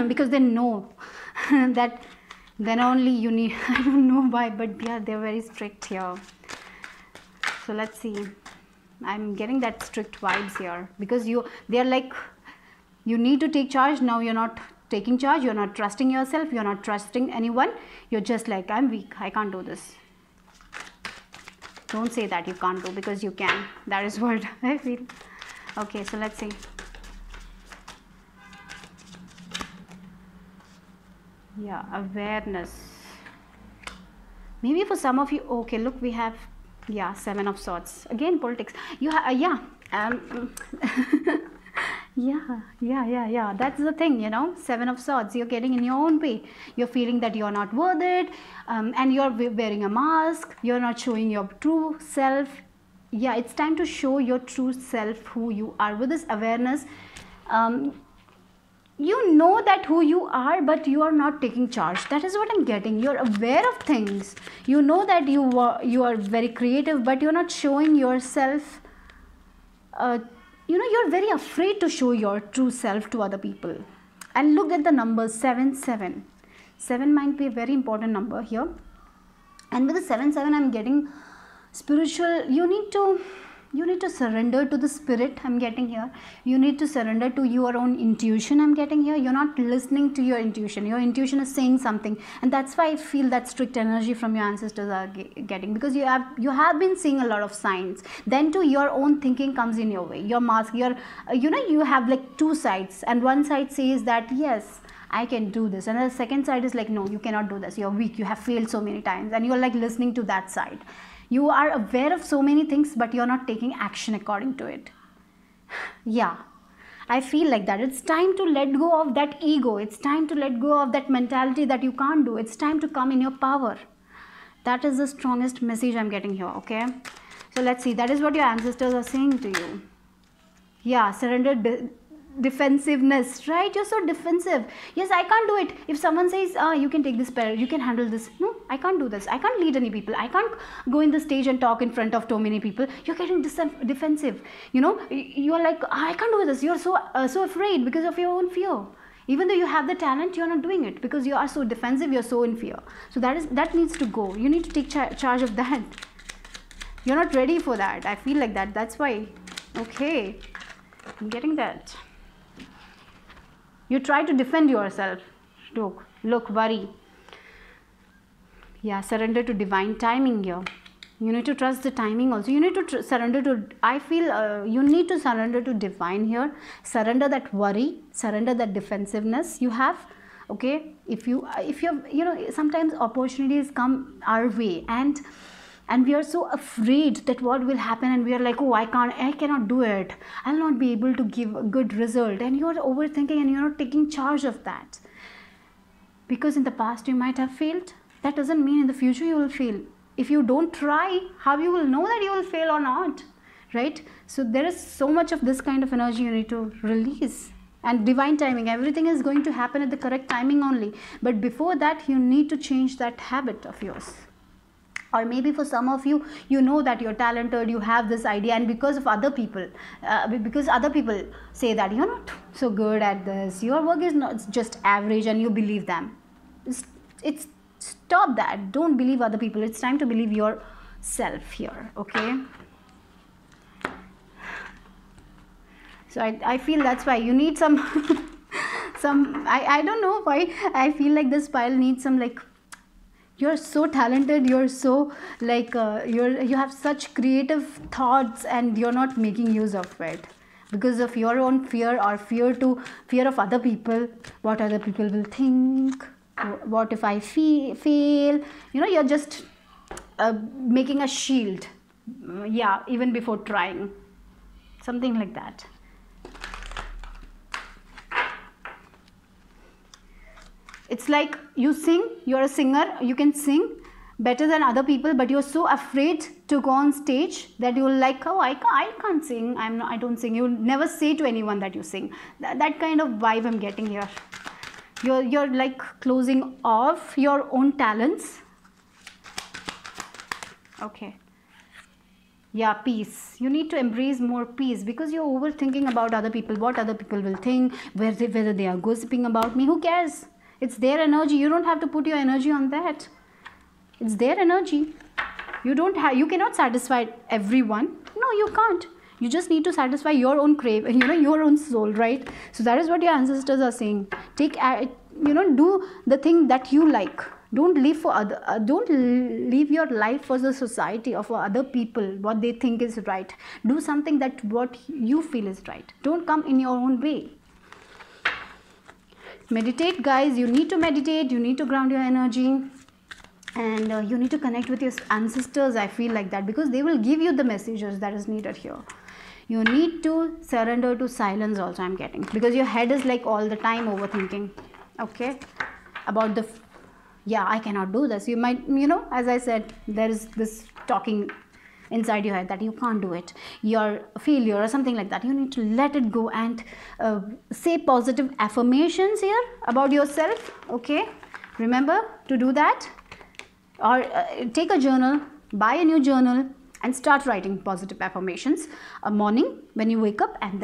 because they know that then only you need I don't know why, but yeah, they're very strict here. So let's see, I'm getting that strict vibes here, because they're like, you need to take charge. Now you're not taking charge, you're not trusting yourself, you're not trusting anyone, you're just like, I'm weak, I can't do this. Don't say that you can't do, because you can. That is what I feel. Okay, so let's see. Yeah, awareness. Maybe for some of you, okay, look, we have, yeah, 7 of Swords. Again, politics. You have, yeah, that's the thing, you know, 7 of Swords. You're getting in your own way. You're feeling that you're not worth it, and you're wearing a mask. You're not showing your true self. Yeah, it's time to show your true self, who you are. With this awareness, you know that who you are, but you are not taking charge. That is what I'm getting. You're aware of things. You know that you are very creative, but you're not showing yourself. You know, you're very afraid to show your true self to other people. And look at the numbers 7, 7. 7 might be a very important number here. And with the 7, 7, I'm getting spiritual, you need to surrender to the spirit, I'm getting here. You need to surrender to your own intuition, I'm getting here. You're not listening to your intuition. Your intuition is saying something, and that's why I feel that strict energy from your ancestors are getting, because you have been seeing a lot of signs. Then too, your own thinking comes in your way. Your mask, your you have like two sides, and one side says that yes, I can do this, and the second side is like, no, you cannot do this, you're weak, you have failed so many times, and you're like listening to that side. You are aware of so many things, but you're not taking action according to it. Yeah, I feel like that. It's time to let go of that ego. It's time to let go of that mentality that you can't do. It's time to come in your power. That is the strongest message I'm getting here, okay? So let's see. That is what your ancestors are saying to you. Yeah, surrender, defensiveness, right? You're so defensive. Yes, I can't do it. If someone says, you can take this pair, you can handle this. No, I can't do this. I can't lead any people. I can't go in the stage and talk in front of too many people. You're getting defensive. You know, you're like, I can't do this. You're so afraid because of your own fear. Even though you have the talent, you're not doing it because you are so defensive. You're so in fear. So that needs to go. You need to take charge of that. You're not ready for that. I feel like that. That's why. Okay, I'm getting that. You try to defend yourself. Look, worry. Yeah, surrender to divine timing here. You need to trust the timing also. You need to surrender to, I feel you need to surrender to divine here. Surrender that worry, surrender that defensiveness you have. Okay, if you're, sometimes opportunities come our way, and we are so afraid that what will happen, and we are like, oh, I cannot do it, I'll not be able to give a good result, and you're overthinking and you're not taking charge of that. Because in the past you might have failed. That doesn't mean in the future you will fail. If you don't try, how you will know that you will fail or not, right? So there is so much of this kind of energy you need to release. And divine timing, everything is going to happen at the correct timing only. But before that, you need to change that habit of yours. Or maybe for some of you, you know that you're talented, you have this idea, and because of other people, because other people say that you're not so good at this, your work is not just average, and you believe them. It's stop that. Don't believe other people. It's time to believe yourself here, okay? So I feel that's why you need some, I don't know why I feel like this pile needs some, like, you're so talented, you're so like you have such creative thoughts, and you're not making use of it because of your own fear, or fear of other people. What other people will think, what if I fail, you're just making a shield, yeah, even before trying, something like that. It's like you sing, you're a singer, you can sing better than other people, but you're so afraid to go on stage that you're like, oh, I can't sing, I don't sing. You never say to anyone that you sing. That kind of vibe I'm getting here. You're like closing off your own talents. Okay. Yeah, peace. You need to embrace more peace, because you're overthinking about other people, what other people will think, whether they are gossiping about me. Who cares? It's their energy. You don't have to put your energy on that. It's their energy. You cannot satisfy everyone. No, you can't. You just need to satisfy your own your own soul, right? So that is what your ancestors are saying. Do the thing that you like. Don't live your life for the society or for other people, what they think is right. Do something that what you feel is right. Don't come in your own way. Meditate, guys. You need to meditate. You need to ground your energy, and you need to connect with your ancestors. I feel like that, because they will give you the messages that is needed here. You need to surrender to silence also, I'm getting, because your head is like all the time overthinking, okay, about the yeah, I cannot do this. You might, as I said, there is this talking inside your head that you can't do it, you're a failure or something like that. You need to let it go and say positive affirmations here about yourself, okay? Remember to do that, or take a journal, buy a new journal, and start writing positive affirmations a morning when you wake up, and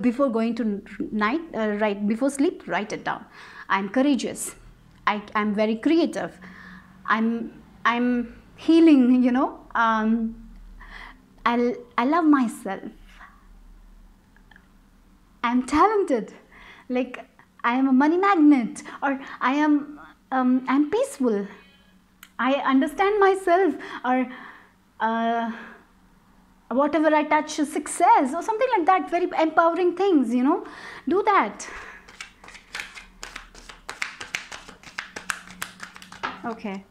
before going to night, right before sleep, write it down. I'm courageous, I'm very creative, I'm healing, I love myself. I'm talented. Like, I am a money magnet, or I'm peaceful. I understand myself, or whatever I touch is success, or something like that. Very empowering things, you know. Do that. Okay.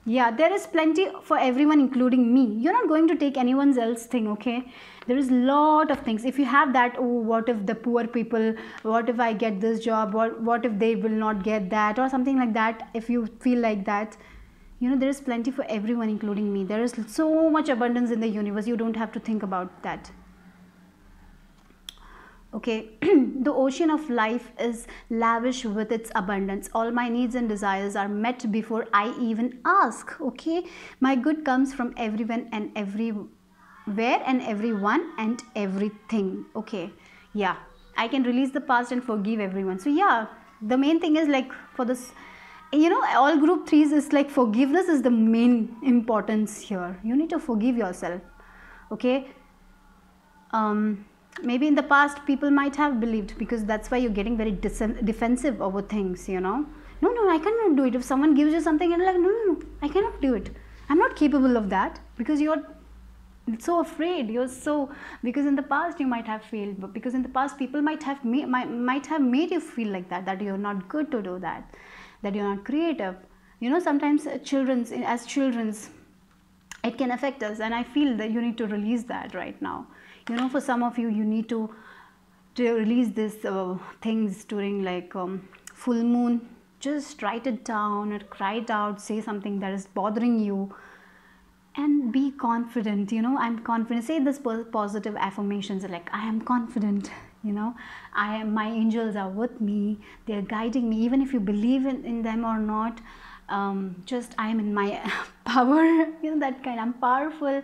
Yeah, there is plenty for everyone, including me. You're not going to take anyone's else thing, okay? There is lot of things. If you have that, oh, what if the poor people, what if I get this job, what if they will not get that, or something like that. If you feel like that, you know, there is plenty for everyone, including me. There is so much abundance in the universe. You don't have to think about that. Okay. The ocean of life is lavish with its abundance. All my needs and desires are met before I even ask. Okay, my good comes from everyone and everywhere and everyone and everything. Okay, yeah, I can release the past and forgive everyone. So yeah, the main thing is like, for this, you know, all group 3s is like forgiveness is the main importance here. You need to forgive yourself. Okay. Maybe in the past people might have believed, because that's why you're getting very defensive over things, you know. No, I cannot do it. If someone gives you something and you're like, no, I cannot do it, I'm not capable of that, because you're so afraid. You're so, because in the past you might have failed, but because in the past people might have made you feel like that you're not good to do that you're not creative. You know, sometimes as children's it can affect us, and I feel that you need to release that right now. You know, for some of you, you need to release these things during like full moon. Just write it down or cry it out, say something that is bothering you, and be confident. You know, I'm confident. Say this positive affirmations like, I am confident. You know, my angels are with me. They're guiding me. Even if you believe in them or not, just I am in my power. You know, that kind. I'm powerful,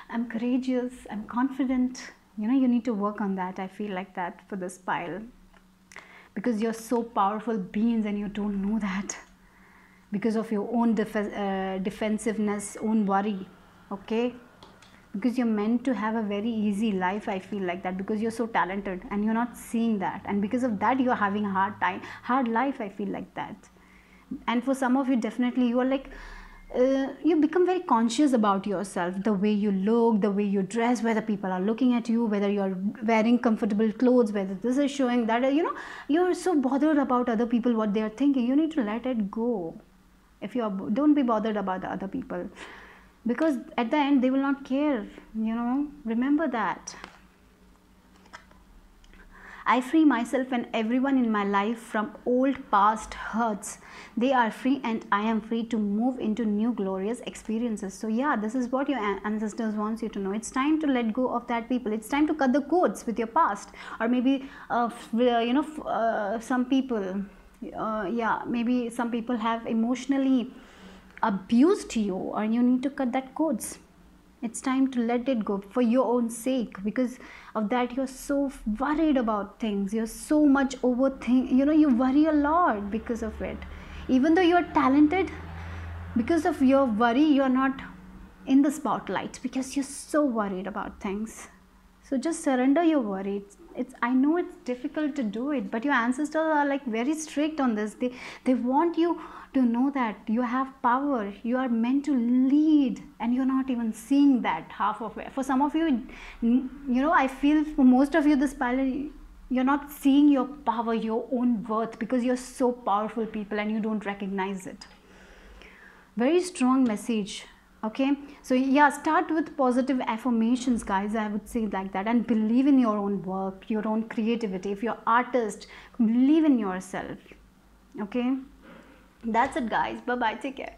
I'm courageous, I'm confident. You know, you need to work on that. I feel like that for this pile, because you're so powerful beings and you don't know that, because of your own defensiveness, own worry. Okay, because you're meant to have a very easy life. I feel like that, because you're so talented and you're not seeing that, and because of that you're having a hard life. I feel like that. And for some of you, definitely you are like, you become very conscious about yourself, the way you look, the way you dress, whether people are looking at you, whether you're wearing comfortable clothes, whether this is showing that, you know, you're so bothered about other people, what they are thinking. You need to let it go. If you are, don't be bothered about the other people, because at the end they will not care. You know, remember that. I free myself and everyone in my life from old past hurts. They are free and I am free to move into new glorious experiences. So yeah, this is what your ancestors wants you to know. It's time to let go of that people. It's time to cut the cords with your past. Or maybe you know, some people, yeah, maybe some people have emotionally abused you, or you need to cut that cords. It's time to let it go for your own sake. Because of that, you're so worried about things. You're so much overthink. You know, you worry a lot because of it. Even though you're talented, because of your worry, you're not in the spotlight, because you're so worried about things. So just surrender your worry. I know it's difficult to do it, but your ancestors are like very strict on this. They want you to know that you have power. You are meant to lead, and you're not even seeing that half of it. For some of you, you know, I feel for most of you, this pilot, you're not seeing your power, your own worth, because you're so powerful people and you don't recognize it. Very strong message. Okay, so yeah, start with positive affirmations, guys. I would say like that, and believe in your own work, your own creativity. If you're artist, believe in yourself. Okay, that's it, guys. Bye bye, take care.